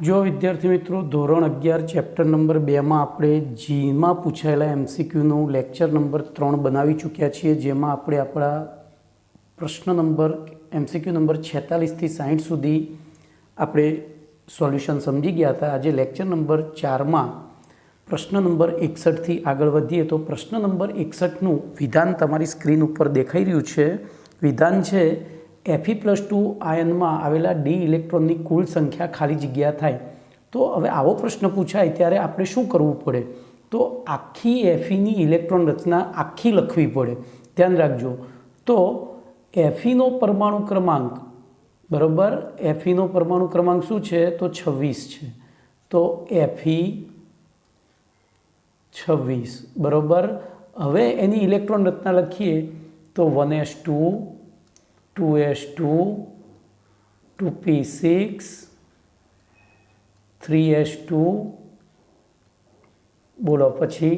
જો વિદ્યાર્થી મિત્રો ધોરણ 11 ચેપ્ટર નંબર 2માં આપણે જીમાં પૂછાયેલા એમસીક્યુનું લેક્ચર નંબર 3 બનાવી ચૂક્યા છીએ, જેમાં આપણે આપણા પ્રશ્ન નંબર એમસીક્યુ નંબર 46 થી 60 સુધી આપણે સોલ્યુશન સમજી ગયા હતા. આજે લેક્ચર નંબર 4માં પ્રશ્ન નંબર 61 થી આગળ વધીએ તો પ્રશ્ન નંબર 61નું વિધાન તમારી સ્ક્રીન ઉપર દેખાઈ રહ્યું છે. વિધાન છે Fe+2 આયનમાં આવેલા ડી ઇલેક્ટ્રોનની કુલ સંખ્યા ખાલી જગ્યા થાય. તો હવે આવો પ્રશ્ન પૂછાય ત્યારે આપણે શું કરવું પડે? તો આખી Feની ઇલેક્ટ્રોન રચના આખી લખવી પડે. ધ્યાન રાખજો. તો Feનો પરમાણુ ક્રમાંક બરાબર, Feનો પરમાણુ ક્રમાંક શું છે? તો 26 છે. તો Fe 26 બરાબર. હવે એની ઇલેક્ટ્રોન રચના લખીએ તો 1s2 2s2 2p6 3s2 બોલો, પછી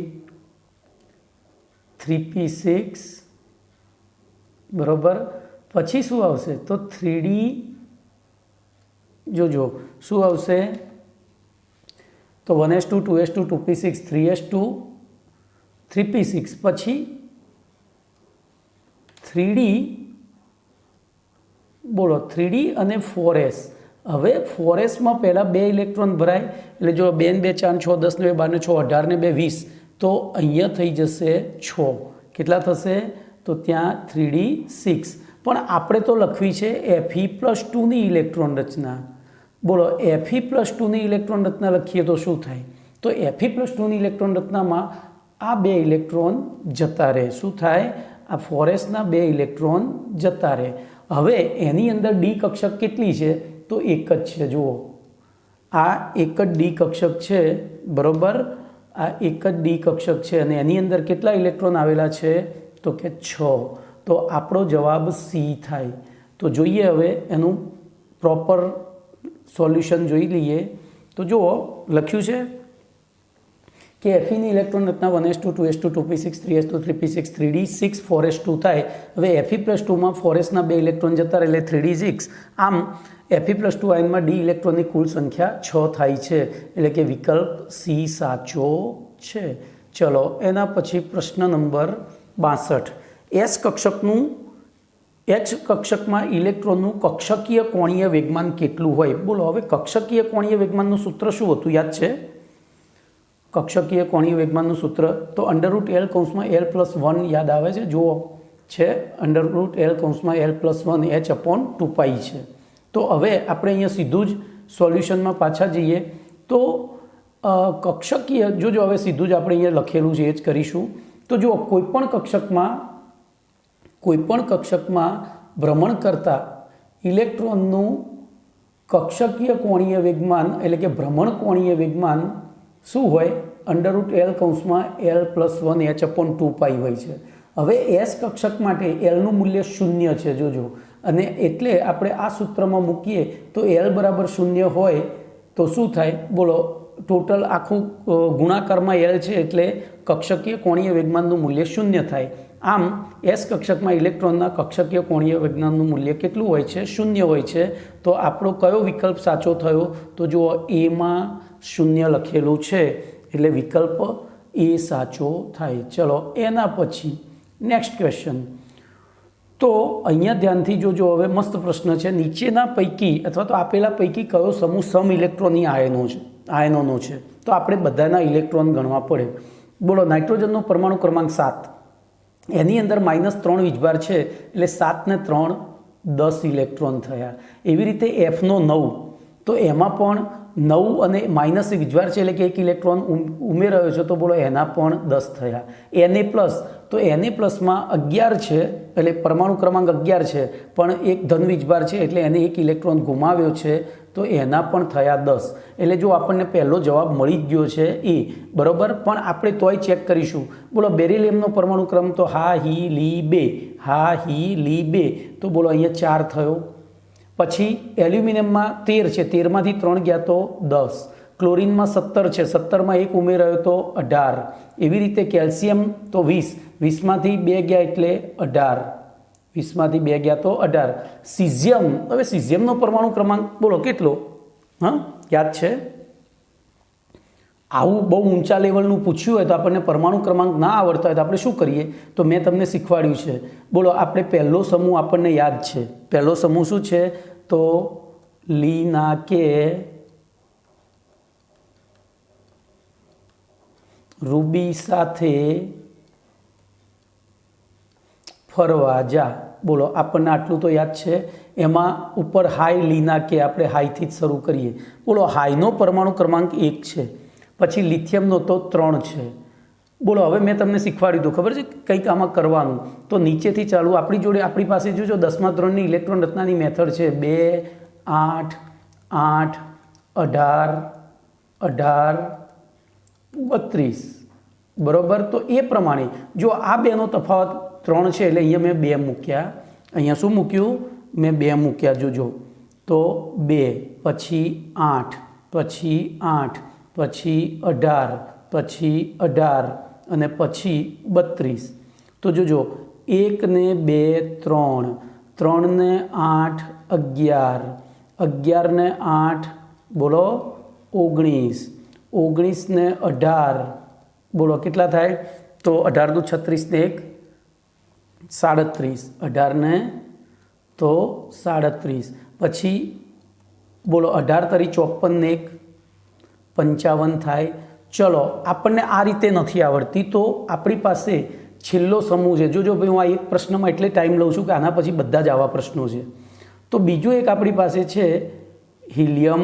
3p6 બરાબર. પછી શું આવશે? તો 3d જોજો શું આવશે? તો 1s2 2s2 2p6 3s2 3p6 પછી 3d બોલો 3d અને 4s. હવે 4sમાં પહેલાં 2 ઇલેક્ટ્રોન ભરાય એટલે જો 2 ને 2 4 6 10 ને 2 12 ને 6 18 ને 2 20, તો અહીંયા થઈ જશે 6. કેટલા થશે? તો ત્યાં 3d 6. પણ આપણે તો લખવી છે Fe+2ની ઇલેક્ટ્રોન રચના. બોલો Fe+2ની ઇલેક્ટ્રોન રચના લખીએ તો શું થાય? તો Fe+2ની ઇલેક્ટ્રોન રચનામાં આ 2 ઇલેક્ટ્રોન જતા રહે. શું થાય? આ 4sના 2 ઇલેક્ટ્રોન જતા રહે. હવે એની અંદર ડી કક્ષક કેટલી છે? તો એક જ છે. જુઓ, આ એક જ ડી કક્ષક છે બરાબર. આ એક જ ડી કક્ષક છે અને એની અંદર કેટલા ઇલેક્ટ્રોન આવેલા છે? તો કે 6. તો આપણો જવાબ સી થાય. તો જોઈએ હવે એનું પ્રોપર સોલ્યુશન જોઈ લઈએ. તો જુઓ લખ્યું છે કે Feની ઇલેક્ટ્રોન રચના 1s2 2s2 2p6 3s2 3p6 3d 6 4s2 થાય. હવે Fe+2માં 4sના 2 ઇલેક્ટ્રોન જતા રહે એટલે 3d 6. આમ Fe+2 આયનમાં ડી ઇલેક્ટ્રોનની કુલ સંખ્યા 6 થાય છે, એટલે કે વિકલ્પ સી સાચો છે. ચલો એના પછી પ્રશ્ન નંબર 62. એસ કક્ષકનું H કક્ષકમાં ઇલેક્ટ્રોનનું કક્ષકીય કોણીય વેગમાન કેટલું હોય? બોલો હવે કક્ષકીય કોણીય વેગમાનનું સૂત્ર શું હતું? યાદ છે? કક્ષકીય કોણીય વેગમાનનું સૂત્ર તો √L(L+1) યાદ આવે છે? જુઓ છે √L(L+1) H/2π છે. તો હવે આપણે અહીંયા સીધું જ સોલ્યુશનમાં પાછા જઈએ તો કક્ષકીય જોજો, હવે સીધું જ આપણે અહીંયા લખેલું છે એ જ કરીશું. તો જુઓ કોઈપણ કક્ષકમાં ભ્રમણ કરતા ઇલેક્ટ્રોનનું કક્ષકીય કોણીય વેગમાન એટલે કે ભ્રમણ કોણીય વેગમાન શું હોય? √L(L+1) H/2π હોય છે. હવે એસ કક્ષક માટે એલનું મૂલ્ય 0 છે જોજો, અને એટલે આપણે આ સૂત્રમાં મૂકીએ તો એલ બરાબર 0 હોય તો શું થાય? બોલો ટોટલ આખું ગુણાકારમાં એલ છે એટલે કક્ષકીય કોણીય વેગમાનનું મૂલ્ય 0 થાય. આમ એસ કક્ષકમાં ઇલેક્ટ્રોનના કક્ષકીય કોણીય વેગમાનનું મૂલ્ય કેટલું હોય છે? 0 હોય છે. તો આપણો કયો વિકલ્પ સાચો થયો? તો જુઓ એમાં 0 લખેલું છે એટલે વિકલ્પ એ સાચો થાય. ચલો એના પછી નેક્સ્ટ ક્વેશ્ચન. તો અહીંયા ધ્યાનથી જોજો, હવે મસ્ત પ્રશ્ન છે. નીચેના પૈકી અથવા તો આપેલા પૈકી કયો સમૂહ સમ ઇલેક્ટ્રોનની આયનોનો છે? તો આપણે બધાના ઇલેક્ટ્રોન ગણવા પડે. બોલો નાઇટ્રોજનનો પરમાણુ ક્રમાંક 7, એની અંદર -3 વીજભાર છે એટલે 7 ને 3 10 ઇલેક્ટ્રોન થયા. એવી રીતે Fનો 9, તો એમાં પણ 9 અને માઇનસ વીજભાર છે એટલે કે 1 ઇલેક્ટ્રોન ઉમેરાયો છે, તો બોલો એના પણ 10 થયા. Na+, તો Na+માં 11 છે એટલે પરમાણુ ક્રમાંક 11 છે, પણ એક ધન વીજભાર છે એટલે એને 1 ઇલેક્ટ્રોન ગુમાવ્યો છે, તો એના પણ થયા 10. એટલે જો આપણને પહેલો જવાબ મળી જ ગયો છે એ બરાબર. પણ આપણે તોય ચેક કરીશું. બોલો બેરિલિયમનો પરમાણુ ક્રમ તો હા હી લી 2, તો બોલો અહીંયા 4 થયો. પછી એલ્યુમિનિયમમાં 13 છે, 13માંથી 3 ગયા તો 10. ક્લોરિનમાં 17 છે, 17માં 1 ઉમેરાયો તો 18. એવી રીતે કેલ્શિયમ તો 20, 20માંથી 2 ગયા એટલે 18. 20માંથી 2 ગયા તો 18. સિઝિયમ, હવે સિઝિયમનો પરમાણુ ક્રમાંક બોલો કેટલો? હા, યાદ છે? આવું બહુ ઊંચા લેવલનું પૂછ્યું હોય તો આપણને પરમાણુ ક્રમાંક ના આવડતા હોય તો આપણે શું કરીએ? તો મેં તમને શીખવાડ્યું છે. બોલો, આપણે પહેલો સમૂહ આપણને યાદ છે. પહેલો સમૂહ શું છે? તો લીના કે રૂબી સાથે ફરવા જા. બોલો, આપણને આટલું તો યાદ છે. એમાં ઉપર હાઈ લીના કે આપણે હાઈથી જ શરૂ કરીએ. બોલો, હાઈનો પરમાણુ ક્રમાંક 1 છે, પછી લિથિયમનો તો 3 છે. બોલો, હવે મેં તમને શીખવાડ્યું હતું, ખબર છે કંઈક આમાં કરવાનું. તો નીચેથી ચાલુ આપણી જોડે આપણી પાસે જોજો 10મા ધોરણની ઇલેક્ટ્રોન રચનાની મેથડ છે 2, 8, 8, 18, 18, 32. બરાબર? તો એ પ્રમાણે જો આ બેનો તફાવત 3 છે એટલે અહીંયા મેં 2 મૂક્યા. અહીંયા શું મૂક્યું? મેં 2 મૂક્યા. જોજો, તો 2, પછી 8, પછી 8, પછી 18, પછી 18 અને પછી 32. તો જોજો, 1 ને 2 3, 3 ને 8 11, 11 ને 8 બોલો 19, 19 ને 18 બોલો કેટલા થાય? તો 18 દુ 36 ને 1 37, 18 ને તો 37, પછી બોલો 18 તરી 54 ને 1 55 થાય. ચલો, આપણને આ રીતે નથી આવડતી તો આપણી પાસે છેલ્લો સમૂહ છે. જોજો ભાઈ, હું આ એક પ્રશ્નમાં એટલે ટાઈમ લઉં છું કે આના પછી બધા જ આવા પ્રશ્નો છે. તો બીજું એક આપણી પાસે છે હિલિયમ.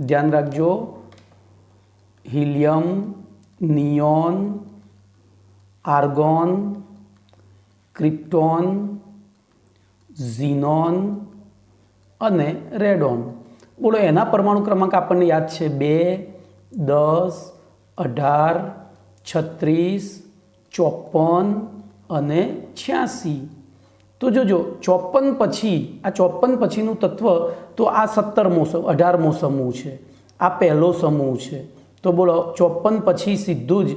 ધ્યાન રાખજો, હિલિયમ, નિયોન, આર્ગોન, ક્રિપ્ટોન, ઝીનોન અને રેડોન. બોલો, એના પરમાણુ ક્રમાંક આપણને યાદ છે 2, 10, 18, 36, 54 અને 86. તો જોજો, 54 પછી આ 54 પછીનું તત્વ તો આ 17મો 18મો સમૂહ છે, આ પહેલો સમૂહ છે. તો બોલો, 54 પછી સીધું જ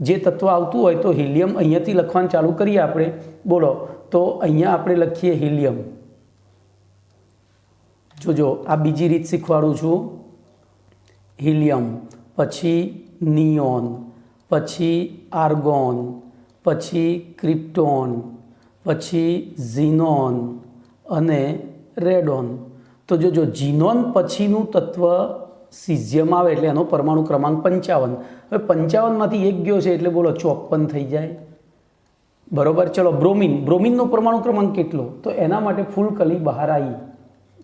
જે તત્વ આવતું હોય તો હિલિયમ અહીંયાથી લખવાનું ચાલુ કરીએ આપણે. બોલો, તો અહીંયા આપણે લખીએ હિલિયમ. જોજો, આ બીજી રીત શીખવાડું છું. હિલિયમ, પછી નિયોન, પછી આર્ગોન, પછી ક્રિપ્ટોન, પછી ઝીનોન અને રેડોન. તો જોજો, ઝીનોન પછીનું તત્વ સિઝિયમ આવે એટલે એનો પરમાણુ ક્રમાંક 55. હવે 55માંથી 1 ગયો છે એટલે બોલો 54 થઈ જાય. બરાબર? ચલો, બ્રોમિન. બ્રોમિનનો પરમાણુ ક્રમાંક કેટલો? તો એના માટે ફૂલ કલી બહાર આવી.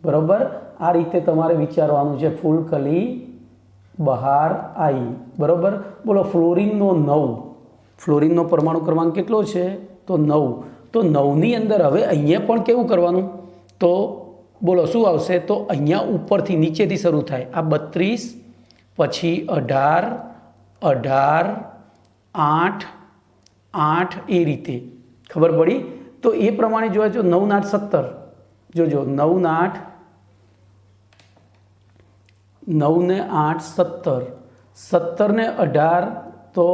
બરાબર? આ રીતે તમારે વિચારવાનું છે. ફૂલ કલી બહાર આવી. બરાબર? બોલો, ફ્લોરિનનો 9. ફ્લોરિનનો પરમાણુ ક્રમાંક કેટલો છે? તો 9. તો 9ની અંદર હવે અહીંયા પણ કેવું કરવાનું? તો બોલો શું આવશે? તો અહીંયા ઉપરથી નીચેથી શરૂ થાય. આ 32, પછી 18, 18, 8, 8 એ રીતે. ખબર પડી? તો એ પ્રમાણે જોવા જો 9 ને 8 17. જોજો, 9 ને 8 9 ને 8 17, 17 ને 18 તો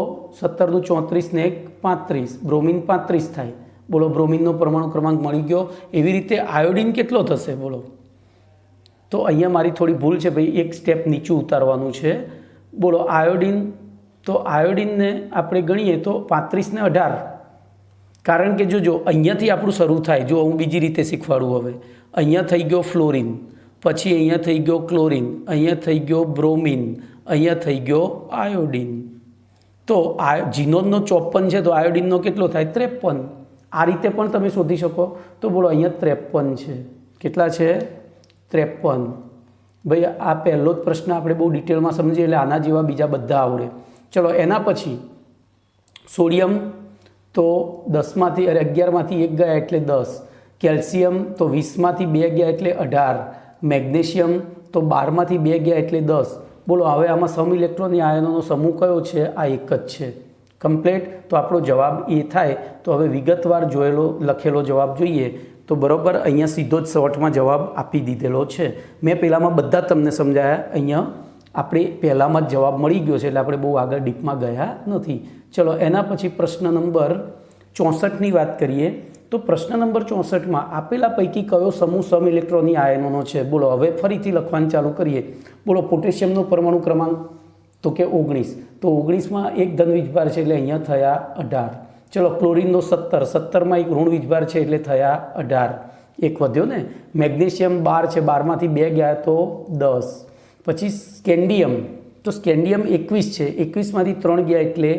17 દુ 34 ને 1 35. બ્રોમિન 35 થાય. બોલો, બ્રોમિનનો પરમાણુ ક્રમાંક મળી ગયો. એવી રીતે આયોડિન કેટલો થશે? બોલો, તો અહીંયા મારી થોડી ભૂલ છે ભાઈ, એક સ્ટેપ નીચું ઉતારવાનું છે. બોલો, આયોડિન. તો આયોડિનને આપણે ગણીએ તો 35 ને 18. કારણ કે જોજો, અહીંયાથી આપણું શરૂ થાય. જો હું બીજી રીતે શીખવાડું. હવે અહીંયા થઈ ગયો ફ્લોરિન, પછી અહીંયા થઈ ગયો ક્લોરિન, અહીંયા થઈ ગયો બ્રોમિન, અહીંયા થઈ ગયો આયોડિન. તો ઝીનોનનો 54 છે તો આયોડિનનો કેટલો થાય? 53. આ રીતે પણ તમે શોધી શકો. તો બોલો, અહીંયા 53 છે. કેટલા છે? 53. ભાઈ, આ પહેલો જ પ્રશ્ન આપણે બહુ ડિટેલમાં સમજીએ એટલે આના જેવા બીજા બધા આવડે. ચલો, એના પછી સોડિયમ તો 10માંથી 11માંથી 1 ગયા એટલે 10. કેલ્શિયમ તો 20માંથી 2 ગયા એટલે 18. મેગ્નેશિયમ તો 12માંથી 2 ગયા એટલે 10. બોલો, હવે આમાં સમ ઇલેક્ટ્રોનની આયનોનો સમૂહ કયો છે? આ એક જ છે. કમ્પ્લીટ. તો આપણો જવાબ એ થાય. તો હવે વિગતવાર જોયેલો લખેલો જવાબ જોઈએ. તો બરાબર, અહીંયા સીધો જ શોર્ટમાં જવાબ આપી દીધેલો છે. મેં પહેલાંમાં બધા તમને સમજાયા. અહીંયા આપણે પહેલાંમાં જ જવાબ મળી ગયો છે એટલે આપણે બહુ આગળ ડીપમાં ગયા નથી. ચલો, એના પછી પ્રશ્ન નંબર 64ની વાત કરીએ. તો પ્રશ્ન નંબર 64માં આપેલા પૈકી કયો સમૂહ સમ ઇલેક્ટ્રોનની આયનોનો છે? બોલો, હવે ફરીથી લખવાનું ચાલુ કરીએ. બોલો, પોટેશિયમનો પરમાણુ ક્રમાંક તો કે 19. તો 19માં એક ધન વીજભાર છે એટલે અહીંયા થયા 18. ચલો, ક્લોરીનનો 17, 17માં એક ઋણ વીજભાર છે એટલે થયા 18. એક વધ્યો ને. મેગ્નેશિયમ 12 છે, 12માંથી 2 ગયા તો 10. પછી સ્કેન્ડિયમ, તો સ્કેન્ડિયમ 21 છે, 21માંથી 3 ગયા એટલે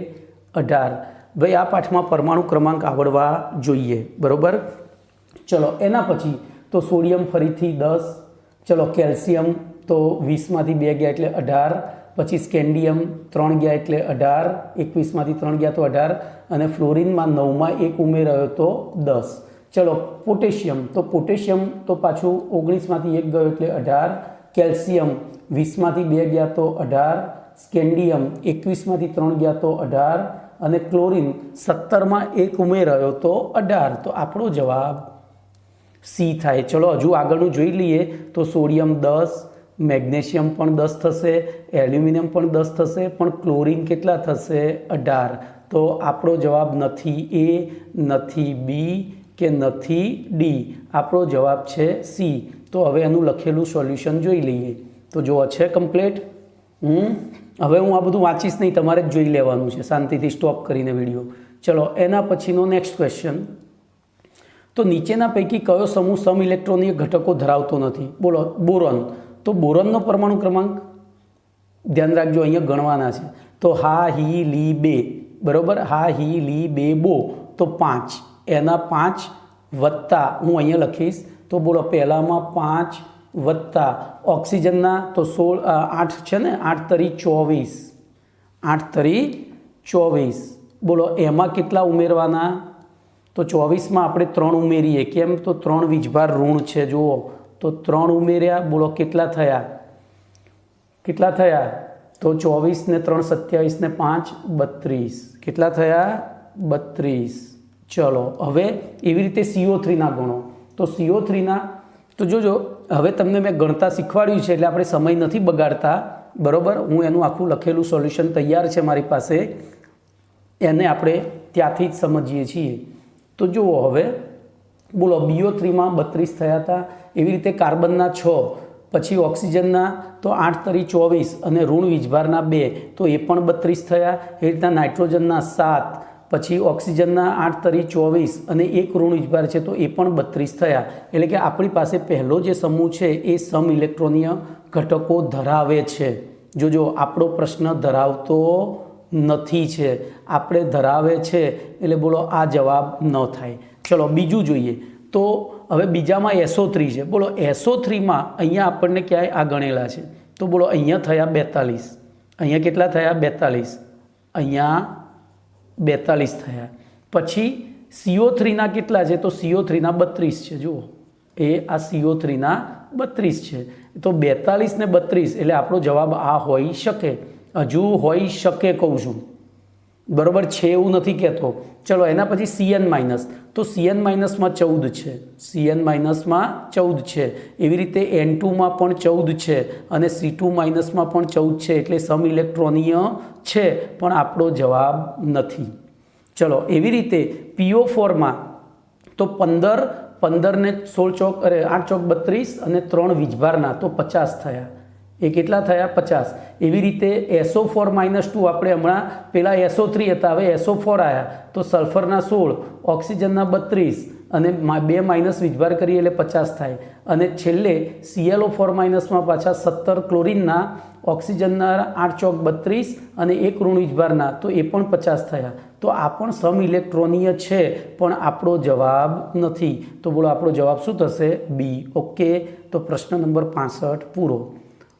18. ભાઈ આ પાઠમાં પરમાણુ ક્રમાંક આવડવા જોઈએ, બરાબર. ચલો, એના પછી તો સોડિયમ ફરીથી 10. ચલો, કેલ્શિયમ તો 20માંથી 2 ગયા એટલે 18. પછી સ્કેન્ડિયમ 3 ગયા એટલે 18, 21માંથી 3 ગયા તો 18. અને ફ્લોરિનમાં 9માં 1 ઉમેરાયો તો 10. ચલો, પોટેશિયમ, તો પોટેશિયમ તો પાછું 19માંથી 1 ગયો એટલે 18. કેલ્શિયમ 20માંથી 2 ગયા તો 18. સ્કેન્ડિયમ 21માંથી 3 ગયા તો 18. અને ક્લોરીન 17માં 1 ઉમેરાયો તો 18. તો આપણો જવાબ સી થાય. ચલો, હજુ આગળનું જોઈ લઈએ. તો સોડિયમ 10, મેગ્નેશિયમ પણ 10 થશે, એલ્યુમિનિયમ પણ 10 થશે, પણ ક્લોરીન કેટલા થશે? 18. તો આપણો જવાબ નથી એ, નથી બી કે નથી ડી. આપણો જવાબ છે સી. તો હવે એનું લખેલું સોલ્યુશન જોઈ લઈએ. તો જો છે કમ્પ્લીટ. હવે હું આ બધું વાંચીશ નહીં, તમારે જ જોઈ લેવાનું છે શાંતિથી સ્ટોપ કરીને વિડીયો. ચલો, એના પછીનો નેક્સ્ટ ક્વેશ્ચન. તો નીચેના પૈકી કયો સમૂહ સમ ઇલેક્ટ્રોનિક ઘટકો ધરાવતો નથી? બોલો, બોરોન. તો બોરોનનો પરમાણુ ક્રમાંક ધ્યાન રાખજો, અહીંયા ગણવાના છે. તો હા, હી, લી, બે, બરાબર. હા, હી, લી, બે, બો, તો 5. એના 5 વત્તા હું અહીંયા લખીશ. તો બોલો, પહેલામાં 5 વત્તા ઓક્સિજનના તો 8 છે ને, 8 તરી 24, 8 તરી 24. બોલો, એમાં કેટલા ઉમેરવાના? તો 24માં આપણે 3 ઉમેરીએ. કેમ? તો 3 વીજભાર ઋણ છે, જુઓ. તો 3 ઉમેર્યા. બોલો, કેટલા થયા? કેટલા થયા? તો 24 ને 3 27 ને 5 32. કેટલા થયા? 32. ચલો, હવે એવી રીતે CO3ના ગણો. તો CO3ના તો જોજો, હવે તમને મેં ગણતા શીખવાડ્યું છે એટલે આપણે સમય નથી બગાડતા, બરાબર. હું એનું આખું લખેલું સોલ્યુશન તૈયાર છે મારી પાસે, એને આપણે ત્યાંથી જ સમજીએ છીએ. તો જુઓ હવે, બોલો, BO3માં 32 થયા હતા. એવી રીતે કાર્બનના 6, પછી ઓક્સિજનના તો 8 તરી 24 અને ઋણ વીજભારના 2, તો એ પણ 32 થયા. એ રીતના નાઇટ્રોજનના 7, પછી ઓક્સિજનના 8 તરી 24 અને 1 ઋણ વીજભાર છે તો એ પણ 32 થયા. એટલે કે આપણી પાસે પહેલો જે સમૂહ છે એ સમ ઇલેક્ટ્રોનીય ઘટકો ધરાવે છે. જોજો, આપણો પ્રશ્ન ધરાવતો નથી છે, આપણે ધરાવે છે. એટલે બોલો, આ જવાબ ન થાય. ચલો, બીજું જોઈએ. તો હવે બીજામાં SO3 છે. બોલો, SO3માં અહીંયા આપણને ક્યાંય આ ગણેલા છે. તો બોલો, અહીંયા થયા 42. અહીંયા કેટલા થયા? 42. અહીંયા 42 થયા. પછી CO3ના કેટલા છે? તો CO3ના 32 છે. જુઓ, એ આ CO3ના 32 છે. તો 42 ને 32 એટલે આપણો જવાબ આ હોઈ શકે. હજુ હોઈ શકે કહું છું, બરાબર છે, એવું નથી કહેતો. ચલો, એના પછી CN માઇનસ. તો CN માઇનસમાં 14 છે, CN માઇનસમાં 14 છે. એવી રીતે N2માં પણ 14 છે અને C2 માઇનસમાં પણ 14 છે. એટલે સમ ઇલેક્ટ્રોનીય છે, પણ આપણો જવાબ નથી. ચલો, એવી રીતે PO4માં તો 15 ને 16 ચોક 8 ચોક 32 અને 3 વીજભારના તો 50 થયા. એ કેટલા થયા? 50. એવી રીતે SO4-2 આપણે હમણાં પેલા SO3 હતા, હવે SO4 આવ્યા તો સલ્ફરના 16, ઓક્સિજનના 32 અને 2 માઇનસ વીજભાર કરીએ એટલે 50 થાય. અને છેલ્લે ClO4- પાછા 17 ક્લોરીનના, ઓક્સિજનના 8 ચોક 32 અને 1 ઋણ વીજભારના તો એ પણ 50 થયા. તો આ પણ સમ ઇલેક્ટ્રોનીય છે, પણ આપણો જવાબ નથી. તો બોલો, આપણો જવાબ શું થશે? બી. ઓકે, તો પ્રશ્ન નંબર 65 પૂરો.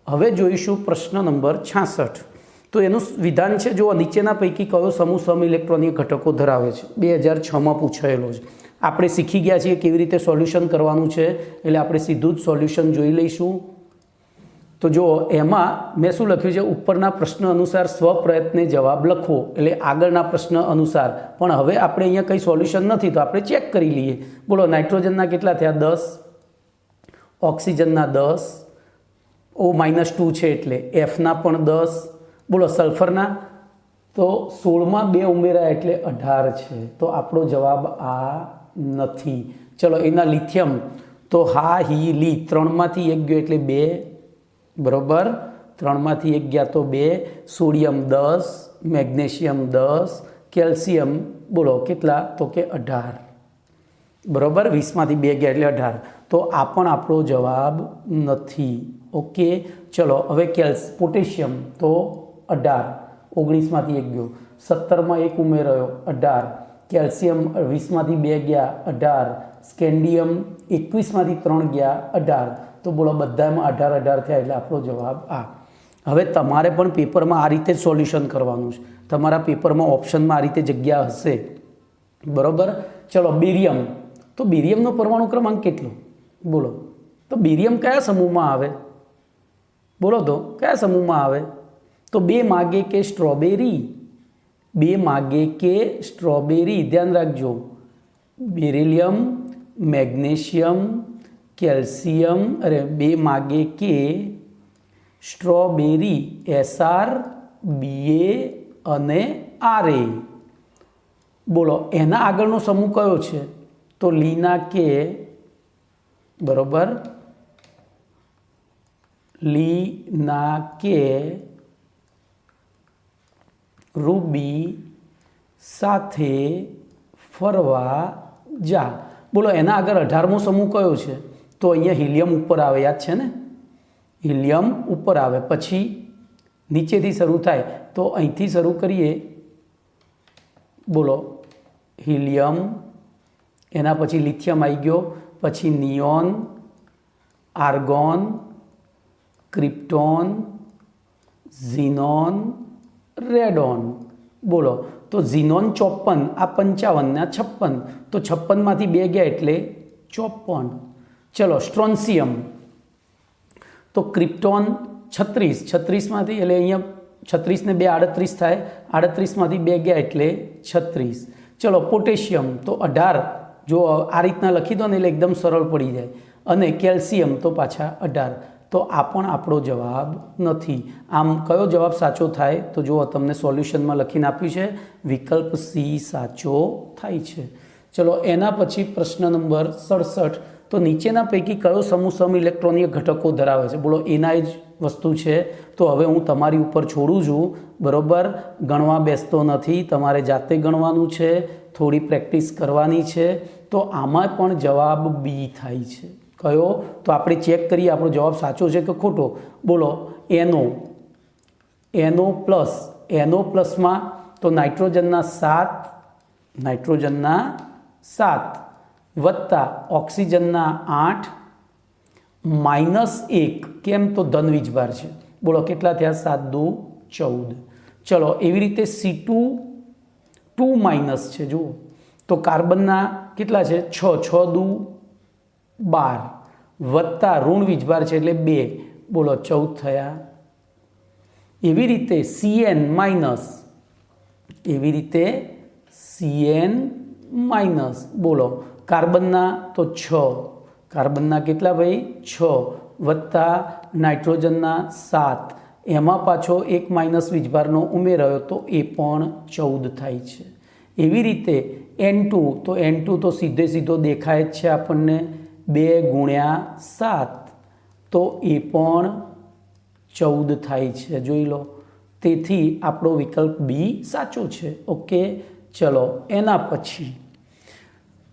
હવે જોઈશું પ્રશ્ન નંબર 66. તો એનું વિધાન છે, જો નીચેના પૈકી કયો સમૂહ સમ ઇલેક્ટ્રોનિક ઘટકો ધરાવે છે? 2006માં પૂછાયેલો છે. આપણે શીખી ગયા છીએ કેવી રીતે સોલ્યુશન કરવાનું છે, એટલે આપણે સીધું જ સોલ્યુશન જોઈ લઈશું. તો જો એમાં મેં શું લખ્યું છે? ઉપરના પ્રશ્ન અનુસાર સ્વપ્રયત્ને જવાબ લખવો, એટલે આગળના પ્રશ્ન અનુસાર. પણ હવે આપણે અહીંયા કંઈ સોલ્યુશન નથી તો આપણે ચેક કરી લઈએ. બોલો, નાઇટ્રોજનના કેટલા થયા? 10, ઓક્સિજનના 10, O-2 છે એટલે Fના પણ 10. બોલો, સલ્ફરના તો 16માં 2 ઉમેરાય એટલે 18 છે. તો આપણો જવાબ આ નથી। ચલો એના લિથિયમ તો હા હી લી 3માંથી 1 ગયો એટલે 2 બરાબર, 3માંથી 1 ગયા તો 2, સોડિયમ 10, મેગ્નેશિયમ 10, કેલ્શિયમ બોલો કેટલા તો કે 18 બરાબર, 20માંથી 2 ગયા એટલે 18, તો આ પણ આપણો જવાબ નથી। ઓકે ચલો હવે પોટેશિયમ તો 18, 19માંથી 1 ગયો, 17માં 1 ઉમેરાયો 18, કેલ્શિયમ 20માંથી 2 ગયા 18, સ્કેન્ડિયમ 21માંથી 3 ગયા 18, તો બોલો બધામાં 18 થયા એટલે આપણો જવાબ આ। હવે તમારે પણ પેપરમાં આ રીતે જ સોલ્યુશન કરવાનું છે, તમારા પેપરમાં ઓપ્શનમાં આ રીતે જગ્યા હશે બરાબર। ચલો બેરિયમ, તો બેરિયમનો પરમાણુ ક્રમાંક કેટલો બોલો, તો બેરિયમ કયા સમૂહમાં આવે બોલો, તો કયા સમૂહમાં આવે, તો 2 માગે કે સ્ટ્રોબેરી, 2 માગે કે સ્ટ્રોબેરી, ધ્યાન રાખજો, બેરિલિયમ, મેગ્નેશિયમ, કેલ્શિયમ, 2 માગે કે સ્ટ્રોબેરી, SR, BA અને RA બોલો એના આગળનો સમૂહ કયો છે, તો લીના કે બરોબર, લીના કે રૂબી સાથે ફરવા જા, બોલો એના આગળ 18મો સમૂહ કયો છે, તો અહીંયા હિલિયમ ઉપર આવે, યાદ છે ને, હિલિયમ ઉપર આવે, પછી નીચેથી શરૂ થાય તો અહીંથી શરૂ કરીએ બોલો હિલિયમ, એના પછી લિથિયમ આવી ગયો, પછી નિયોન, આર્ગોન, ક્રિપ્ટોન, ઝીનોન, રેડોન બોલો, તો ઝીનોન 54, આ 55 ને 56, તો 56માંથી 2 ગયા એટલે 54। ચલો સ્ટ્રોન્સિયમ, તો ક્રિપ્ટોન 36, 36માંથી એટલે અહીંયા 36 ને 2 38 થાય, 38માંથી 2 ગયા એટલે 36। ચલો પોટેશિયમ તો 18, જો આ રીતના લખી દો ને એટલે એકદમ સરળ પડી જાય, અને કેલ્શિયમ તો પાછા 18, તો આ પણ આપણો જવાબ નથી। આમ કયો જવાબ સાચો થાય, તો જુઓ તમને સોલ્યુશનમાં લખીને આપ્યું છે, વિકલ્પ સી સાચો થાય છે। ચલો એના પછી પ્રશ્ન નંબર 67, તો નીચેના પૈકી કયો સમૂહ સમ ઇલેક્ટ્રોનિક ઘટકો ધરાવે છે, બોલો એના જ વસ્તુ છે, તો હવે હું તમારી ઉપર છોડું છું બરાબર, ગણવા બેસતો નથી, તમારે જાતે ગણવાનું છે, થોડી પ્રેક્ટિસ કરવાની છે, તો આમાં પણ જવાબ બી થાય છે, કયો, તો આપણે ચેક કરીએ આપણો જવાબ સાચો છે કે ખોટો, બોલો NO પ્લસમાં તો નાઇટ્રોજનના 7 વત્તા ઓક્સિજનના 8 -1, કેમ તો ધન વીજભાર છે, બોલો કેટલા થયા, 7 દુ 14। ચલો એવી રીતે C2 2- છે, જુઓ તો કાર્બનના કેટલા છે, 6 દુ 12 વત્તા ઋણ વીજભાર છે એટલે 2, બોલો 14 થયા। એવી રીતે CN-, બોલો કાર્બનના તો 6, કાર્બનના કેટલા ભાઈ 6 વત્તા નાઇટ્રોજનના 7, એમાં પાછો 1 - વીજભારનો ઉમેરાયો તો એ પણ 14 થાય છે। એવી રીતે N2, તો N2 તો સીધો દેખાય જ છે આપણને, 2 × 7 તો એ પણ 14 થાય છે, જોઈ લો, તેથી આપણો વિકલ્પ બી સાચો છે। ઓકે ચલો એના પછી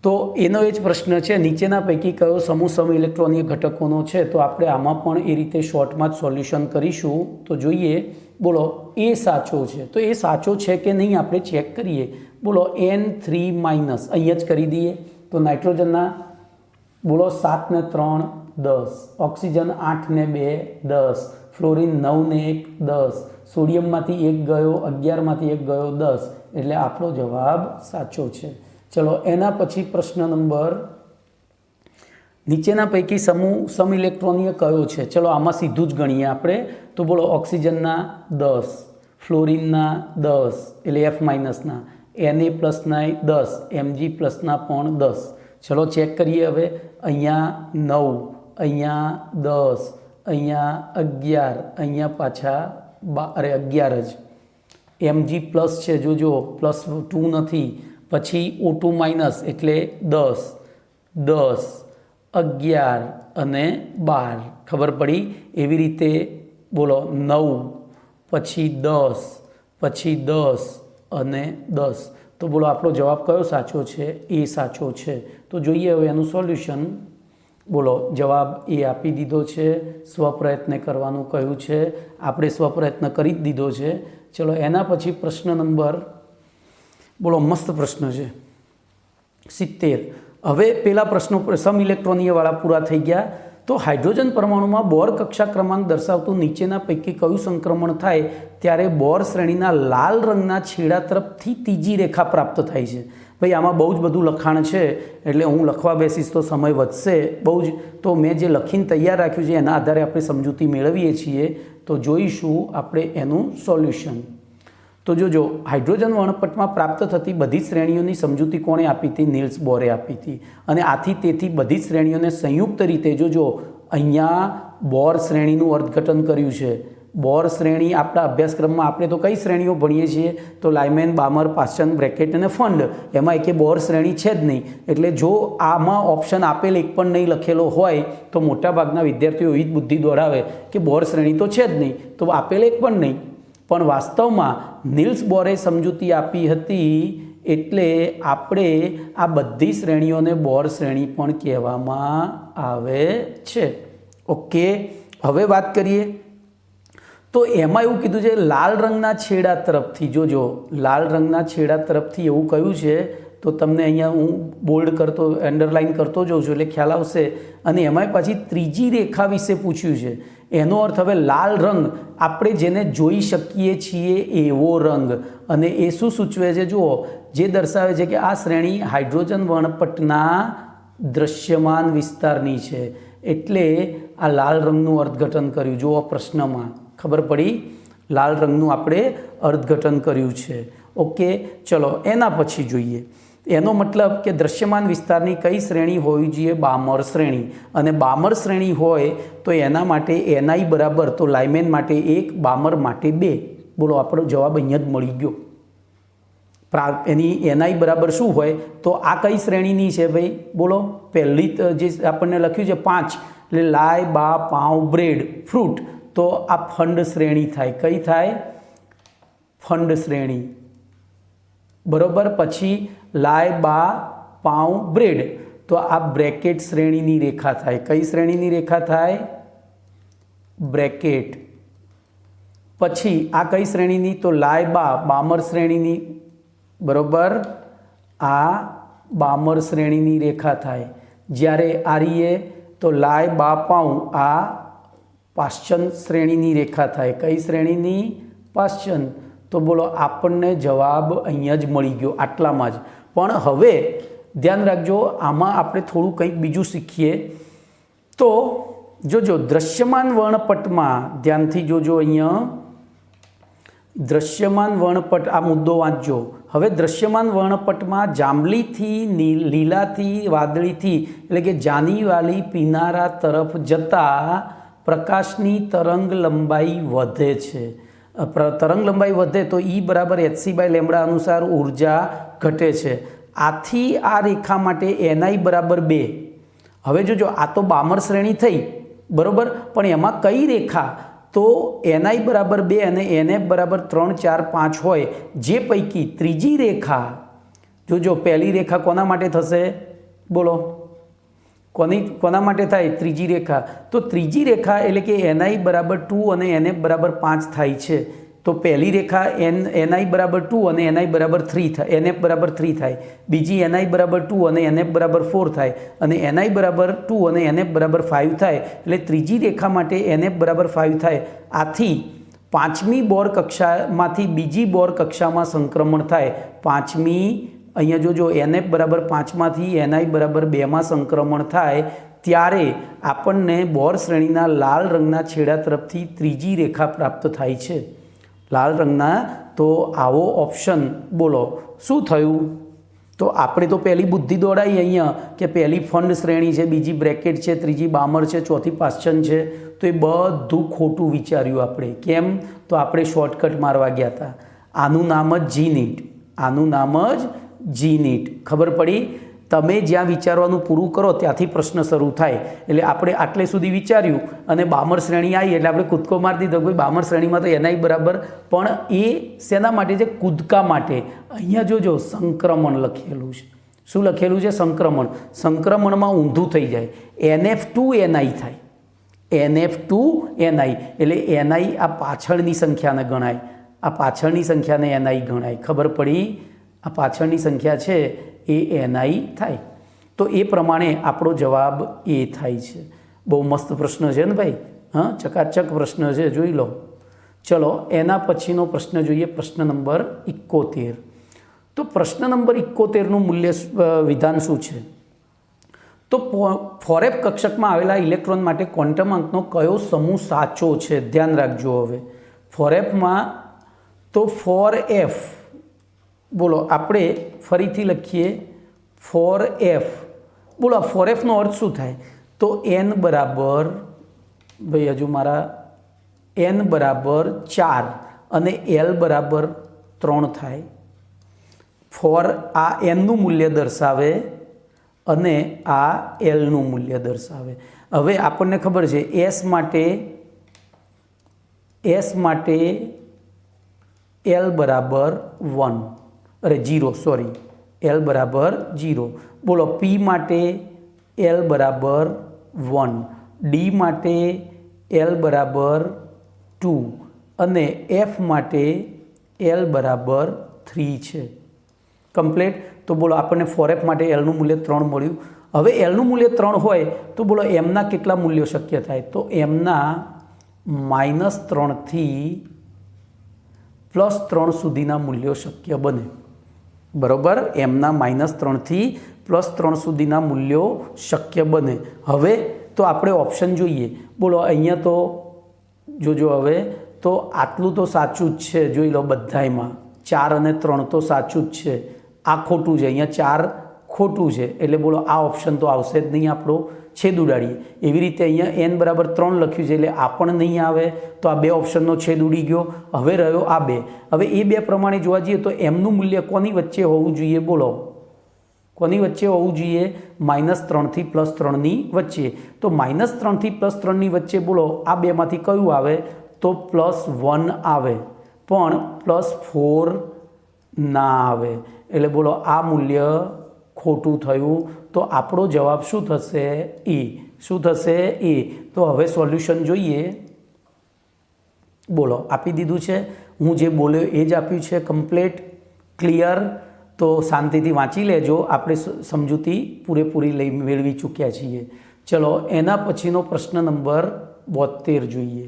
તો એનો એ જ પ્રશ્ન છે, નીચેના પૈકી કયો સમૂહ સમ ઇલેક્ટ્રોનિક ઘટકોનો છે, તો આપણે આમાં પણ એ રીતે શોર્ટમાં જ સોલ્યુશન કરીશું, તો જોઈએ બોલો એ સાચો છે, તો એ સાચો છે કે નહીં આપણે ચેક કરીએ, બોલો N3- અહીંયા જ કરી દઈએ, તો નાઇટ્રોજનના બોલો 7 ને 3 10, ઓક્સિજન 8 ને 2 10, ફ્લોરિન 9 ને 1 10, સોડિયમમાંથી 1 ગયો, 11માંથી 1 ગયો 10, એટલે આપણો જવાબ સાચો છે। ચલો એના પછી પ્રશ્ન નંબર, નીચેના પૈકી સમૂહ સમ ઇલેક્ટ્રોનિય કયો છે, ચલો આમાં સીધું જ ગણીએ આપણે, તો બોલો ઓક્સિજનના 10, ફ્લોરિનના 10 એટલે F- ના, Na+ના 10, Mg+ના પણ 10, ચલો ચેક કરીએ હવે, અહીંયા 9, અહીંયા 10, અહીંયા 11, અહીંયા પાછા 11 જ, Mg+ છે, જોજો +2 નથી, પછી O2 માઇનસ એટલે 10, 10, 11 અને 12 ખબર પડી। એવી રીતે બોલો 9, પછી 10, પછી 10 અને 10। તો બોલો આપણો જવાબ કયો સાચો છે? એ સાચો છે। તો જોઈએ હવે એનું સોલ્યુશન। બોલો જવાબ એ આપી દીધો છે, સ્વપ્રયત્ન કરવાનું કહ્યું છે, આપણે સ્વપ્રયત્ન કરી જ દીધો છે। ચલો એના પછી પ્રશ્ન નંબર બોલો મસ્ત પ્રશ્ન છે 70। હવે પેલા પ્રશ્નો સમ ઇલેક્ટ્રોનીયવાળા પૂરા થઈ ગયા। તો હાઇડ્રોજન પરમાણુમાં બોર કક્ષા ક્રમાંક દર્શાવતું નીચેના પૈકી કયું સંક્રમણ થાય ત્યારે બોર શ્રેણીના લાલ રંગના છેડા તરફથી ત્રીજી રેખા પ્રાપ્ત થાય છે? ભાઈ આમાં બહુ જ બધું લખાણ છે, એટલે હું લખવા બેસીશ તો સમય વધશે બહુ જ। તો મેં જે લખીને તૈયાર રાખ્યું છે એના આધારે આપણે સમજૂતી મેળવીએ છીએ। તો જોઈશું આપણે એનું સોલ્યુશન। તો જોજો, હાઇડ્રોજન વર્ણપટમાં પ્રાપ્ત થતી બધી શ્રેણીઓની સમજૂતી કોણે આપી હતી? નીલ્સ બોરે આપી હતી। અને આથી તેથી બધી શ્રેણીઓને સંયુક્ત રીતે જોજો અહીંયા બોર શ્રેણીનું અર્થઘટન કર્યું છે। બોર શ્રેણી આપણા અભ્યાસક્રમમાં આપણે તો કઈ શ્રેણીઓ ભણીએ છીએ? તો લાઇમેન, બામર, પાસ્ચન, બ્રેકેટ અને ફંડ। એમાં એકે બોર શ્રેણી છે જ નહીં। એટલે જો આમાં ઓપ્શન આપેલ એક પણ નહીં લખેલો હોય તો મોટાભાગના વિદ્યાર્થીઓ એવી જ બુદ્ધિ દોડાવે કે બોર શ્રેણી તો છે જ નહીં, તો આપેલ એક પણ નહીં। પણ વાસ્તવમાં નીલ્સ બોરે સમજૂતી આપી હતી, એટલે આપણે આ બધી શ્રેણીઓને બોર શ્રેણી પણ કહેવામાં આવે છે। ઓકે, હવે વાત કરીએ તો એમાં એવું કીધું છે લાલ રંગના છેડા તરફથી। જોજો લાલ રંગના છેડા તરફથી એવું કહ્યું છે, તો તમને અહીંયા હું બોલ્ડ કરતો અંડરલાઇન કરતો જાઉં છું એટલે ખ્યાલ આવશે। અને એમાંય પાછી ત્રીજી રેખા વિશે પૂછ્યું છે। એનો અર્થ હવે લાલ રંગ આપણે જેને જોઈ શકીએ છીએ એવો રંગ, અને એ શું સૂચવે છે? જુઓ, જે દર્શાવે છે કે આ શ્રેણી હાઇડ્રોજન વર્ણપટના દૃશ્યમાન વિસ્તારની છે। એટલે આ લાલ રંગનું અર્થઘટન કર્યું। જુઓ પ્રશ્નમાં ખબર પડી, લાલ રંગનું આપણે અર્થઘટન કર્યું છે। ઓકે, ચલો એના પછી જોઈએ। એનો મતલબ કે દૃશ્યમાન વિસ્તારની કઈ શ્રેણી હોવી જોઈએ? બામર શ્રેણી। અને બામર શ્રેણી હોય તો એના માટે NI બરાબર, તો લાઇમેન માટે 1, બામર માટે 2। બોલો આપણો જવાબ અહીંયા જ મળી ગયો। એની NI બરાબર શું હોય? તો આ કઈ શ્રેણીની છે ભાઈ? બોલો પહેલી જે આપણને લખ્યું છે 5, એટલે લાય, બા, પાઉં, બ્રેડ, ફ્રૂટ। તો આ ફંડ શ્રેણી થાય। કઈ થાય? ફંડ શ્રેણી, બરોબર। પછી લાય, બા, પાઉં, બ્રેડ, તો આ બ્રેકેટ શ્રેણીની રેખા થાય। કઈ શ્રેણીની રેખા થાય? બ્રેકેટ। પછી આ કઈ શ્રેણીની? તો લાય, બા, બામર શ્રેણીની, બરોબર। આ બામર શ્રેણીની રેખા થાય। જ્યારે આ રીએ તો લાય, બા, પાઉં, આ પાશ્ચન શ્રેણીની રેખા થાય। કઈ શ્રેણીની? પાશ્ચન। તો બોલો આપણને જવાબ અહીંયા જ મળી ગયો, આટલામાં જ। પણ હવે ધ્યાન રાખજો, આમાં આપણે થોડું કંઈક બીજું શીખીએ। તો જોજો દ્રશ્યમાન વર્ણપટમાં, ધ્યાનથી જોજો, અહીંયા દ્રશ્યમાન વર્ણપટ, આ મુદ્દો વાંચજો। હવે દ્રશ્યમાન વર્ણપટમાં જાંબલીથી લીલાથી વાદળીથી, એટલે કે જાનીવાલી પીનારા તરફ જતા પ્રકાશની તરંગ લંબાઈ વધે છે। તરંગ લંબાઈ વધે તો E બરાબર hc/λ અનુસાર ઉર્જા ઘટે છે। આથી આ રેખા માટે NI બરાબર 2। હવે જોજો, આ તો બામર શ્રેણી થઈ, બરાબર, પણ એમાં કઈ રેખા? તો NI બરાબર 2 અને NF બરાબર 3, 4, 5 હોય, જે પૈકી ત્રીજી રેખા, જોજો પહેલી રેખા કોના માટે થશે? બોલો કોના માટે થાય? ત્રીજી રેખા। તો ત્રીજી રેખા એટલે કે NI બરાબર 2 અને NF બરાબર 5 થાય છે। તો પહેલી રેખા NI બરાબર 2 અને NI બરાબર 3 થાય, NF બરાબર 3 થાય। બીજી NI બરાબર 2 અને NF બરાબર 4 થાય, અને NI બરાબર 2 અને NF બરાબર 5 થાય। એટલે ત્રીજી રેખા માટે NF બરાબર 5 થાય। આથી પાંચમી બોર કક્ષામાંથી બીજી બોર કક્ષામાં સંક્રમણ થાય। પાંચમી, અહીંયા જોજો, NF બરાબર 5માંથી NI બરાબર 2માં સંક્રમણ થાય, ત્યારે આપણને બોર શ્રેણીના લાલ રંગના છેડા તરફથી ત્રીજી રેખા પ્રાપ્ત થાય છે। લાલ રંગના, તો આવો ઓપ્શન, બોલો શું થયું? તો આપણે તો પહેલી બુદ્ધિ દોડાઈ અહીંયા કે પહેલી ફંડ શ્રેણી છે, બીજી બ્રેકેટ છે, ત્રીજી બામર છે, ચોથી પાશ્ચન છે। તો એ બધું ખોટું વિચાર્યું આપણે। કેમ? તો આપણે શોર્ટકટ મારવા ગયા હતા। આનું નામ જ G-NEET, આનું નામ જ જી નીટ. ખબર પડી? તમે જ્યાં વિચારવાનું પૂરું કરો ત્યાંથી પ્રશ્ન શરૂ થાય. એટલે આપણે આટલે સુધી વિચાર્યું અને બામર શ્રેણી આવી એટલે આપણે કૂદકો મારી દીધો. કોઈ બામર શ્રેણીમાં તો એનાય બરાબર, પણ એ શેના માટે છે? કૂદકા માટે. અહીંયા જોજો સંક્રમણ લખેલું છે. શું લખેલું છે? સંક્રમણ. સંક્રમણમાં ઊંધું થઈ જાય, NF2NI થાય. NF2NI એટલે NI આ પાછળની સંખ્યાને ગણાય, આ પાછળની સંખ્યાને NI ગણાય. ખબર પડી? આ પાછળની સંખ્યા છે એ NI થાય. તો એ પ્રમાણે આપણો જવાબ એ થાય છે. બહુ મસ્ત પ્રશ્ન છે ને ભાઈ? હા, ચકાચક પ્રશ્ન છે, જોઈ લો. ચલો એના પછીનો પ્રશ્ન જોઈએ, પ્રશ્ન નંબર 71. તો પ્રશ્ન નંબર 71નું મૂલ્ય વિધાન શું છે? તો ફોરેફ કક્ષકમાં આવેલા ઇલેક્ટ્રોન માટે ક્વોન્ટમ અંકનો કયો સમૂહ સાચો છે? ધ્યાન રાખજો. હવે ફોરેફમાં તો 4f, બોલો આપણે ફરીથી લખીએ 4f. બોલો આ 4fનો અર્થ શું થાય? તો n બરાબર, ભાઈ હજુ મારા n બરાબર 4 અને l બરાબર 3 થાય. 4 આ nનું મૂલ્ય દર્શાવે અને આ એલનું મૂલ્ય દર્શાવે. હવે આપણને ખબર છે એસ માટે એલ બરાબર 1, અરે 0, સોરી, એલ બરાબર 0. બોલો પી માટે એલ બરાબર 1, ડી માટે એલ બરાબર 2 અને એફ માટે એલ બરાબર 3 છે. કમ્પ્લીટ. તો બોલો આપણને 4f માટે એલનું મૂલ્ય 3 મળ્યું. હવે એલનું મૂલ્ય 3 હોય તો બોલો એમના કેટલા મૂલ્યો શક્ય થાય? તો એમના -3 થી +3 સુધીના મૂલ્યો શક્ય બને. બરાબર? એમના -3 થી +3 સુધીના મૂલ્યો શક્ય બને. હવે તો આપણે ઓપ્શન જોઈએ. બોલો અહીંયા તો જોજો. હવે તો આટલું તો સાચું જ છે, જોઈ લો બધાયમાં. 4 અને 3 તો સાચું જ છે, આ ખોટું છે, અહીંયા 4 ખોટું છે. એટલે બોલો આ ઓપ્શન તો આવશે જ નહીં, આપણો છેદ ઉડાડીએ. એવી રીતે અહીંયા n બરાબર 3 લખ્યું છે એટલે આ પણ નહીં આવે, તો આ 2 ઓપ્શનનો છેદ ઉડી ગયો. હવે રહ્યો આ 2. હવે એ 2 પ્રમાણે જોવા જઈએ તો એમનું મૂલ્ય કોની વચ્ચે હોવું જોઈએ? બોલો કોની વચ્ચે હોવું જોઈએ? -3 થી +3ની વચ્ચે. તો -3 થી +3ની વચ્ચે બોલો આ 2માંથી કયું આવે? તો +1 આવે, પણ +4 ના આવે. એટલે બોલો આ મૂલ્ય ખોટું થયું. તો આપણો જવાબ શું થશે? એ. શું થશે? એ. તો હવે સોલ્યુશન જોઈએ. બોલો આપી દીધું છે, હું જે બોલ્યો એ જ આપ્યું છે. Complete, clear. તો શાંતિથી વાંચી લેજો, આપણે સમજૂતી પૂરેપૂરી લઈ મેળવી ચૂક્યા છીએ. ચલો એના પછીનો પ્રશ્ન નંબર 72 જોઈએ.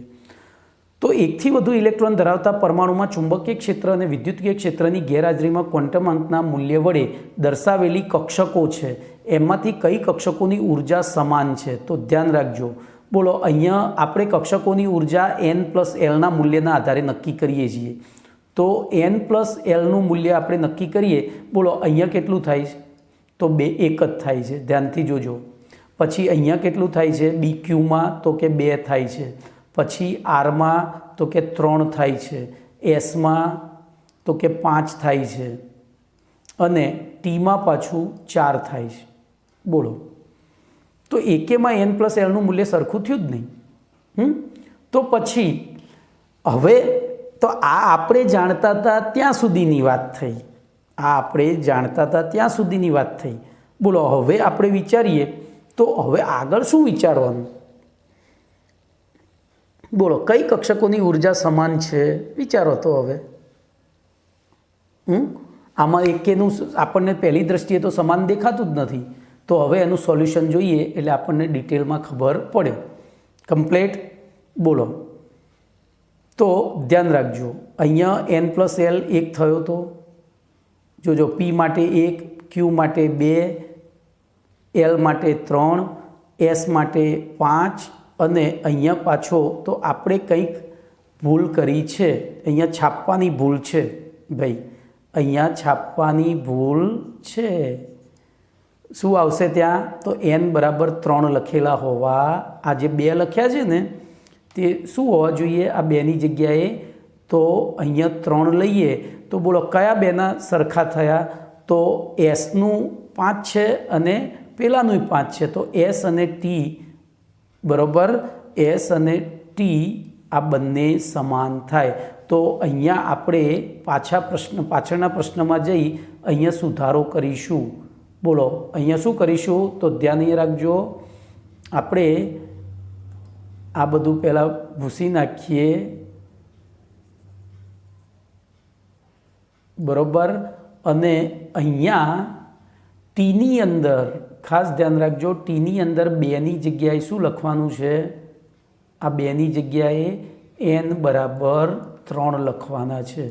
તો એકથી વધુ ઇલેક્ટ્રોન ધરાવતા પરમાણુમાં ચુંબકીય ક્ષેત્ર અને વિદ્યુતીય ક્ષેત્રની ગેરહાજરીમાં ક્વોન્ટમ અંકના મૂલ્ય વડે દર્શાવેલી કક્ષકો છે, એમાંથી કઈ કક્ષકોની ઉર્જા સમાન છે? તો ધ્યાન રાખજો. બોલો અહીંયા આપણે કક્ષકોની ઉર્જા n+lના મૂલ્યના આધારે નક્કી કરીએ છીએ. તો n+lનું મૂલ્ય આપણે નક્કી કરીએ. બોલો અહીંયા કેટલું થાય છે? તો 1 જ થાય છે. ધ્યાનથી જોજો. પછી અહીંયા કેટલું થાય છે? BQમાં તો કે 2 થાય છે. પછી આરમાં તો કે 3 થાય છે. એસમાં તો કે 5 થાય છે. અને ટીમાં પાછું 4 થાય છે. બોલો તો એકેમાં n+lનું મૂલ્ય સરખું થયું જ નહીં. તો પછી હવે તો આ આપણે જાણતા હતા ત્યાં સુધીની વાત થઈ. આ આપણે જાણતા હતા ત્યાં સુધીની વાત થઈ. બોલો હવે આપણે વિચારીએ તો હવે આગળ શું વિચારવાનું? બોલો કઈ કક્ષકોની ઉર્જા સમાન છે? વિચારો તો હવે. આમાં એકેનું આપણને પહેલી દ્રષ્ટિએ તો સમાન દેખાતું જ નથી. તો હવે એનું સોલ્યુશન જોઈએ એટલે આપણને ડિટેલમાં ખબર પડે. કમ્પ્લીટ. બોલો તો ધ્યાન રાખજો. અહીંયા n+l 1 થયો તો જોજો. P માટે 1, Q માટે 2, L માટે 3, S માટે 5 અને અહીંયા પાછો તો આપણે કંઈક ભૂલ કરી છે. અહીંયા છાપવાની ભૂલ છે ભાઈ, અહીંયા છાપવાની ભૂલ છે. શું આવશે ત્યાં? તો n બરાબર 3 લખેલા હોવા, આ જે 2 લખ્યા છે ને તે શું હોવા જોઈએ? આ 2ની જગ્યાએ તો અહીંયા 3 લઈએ તો બોલો કયા 2ના સરખા થયા? તો એસનું 5 છે અને પેલાનું 5 છે, તો એસ અને ટી બરાબર એસ અને ટી આ બંને સમાન થાય. તો અહીંયા આપણે પાછળના પ્રશ્નમાં જઈ અહીંયા સુધારો કરીશું. બોલો અહીંયા શું કરીશું? તો ધ્યાન રાખજો, આપણે આ બધું પહેલાં ભૂસી નાખીએ બરાબર. અને અહીંયા ટીની અંદર ખાસ ધ્યાન રાખજો, ટીની અંદર 2ની જગ્યાએ શું લખવાનું છે? આ 2ની જગ્યાએ n બરાબર 3 લખવાના છે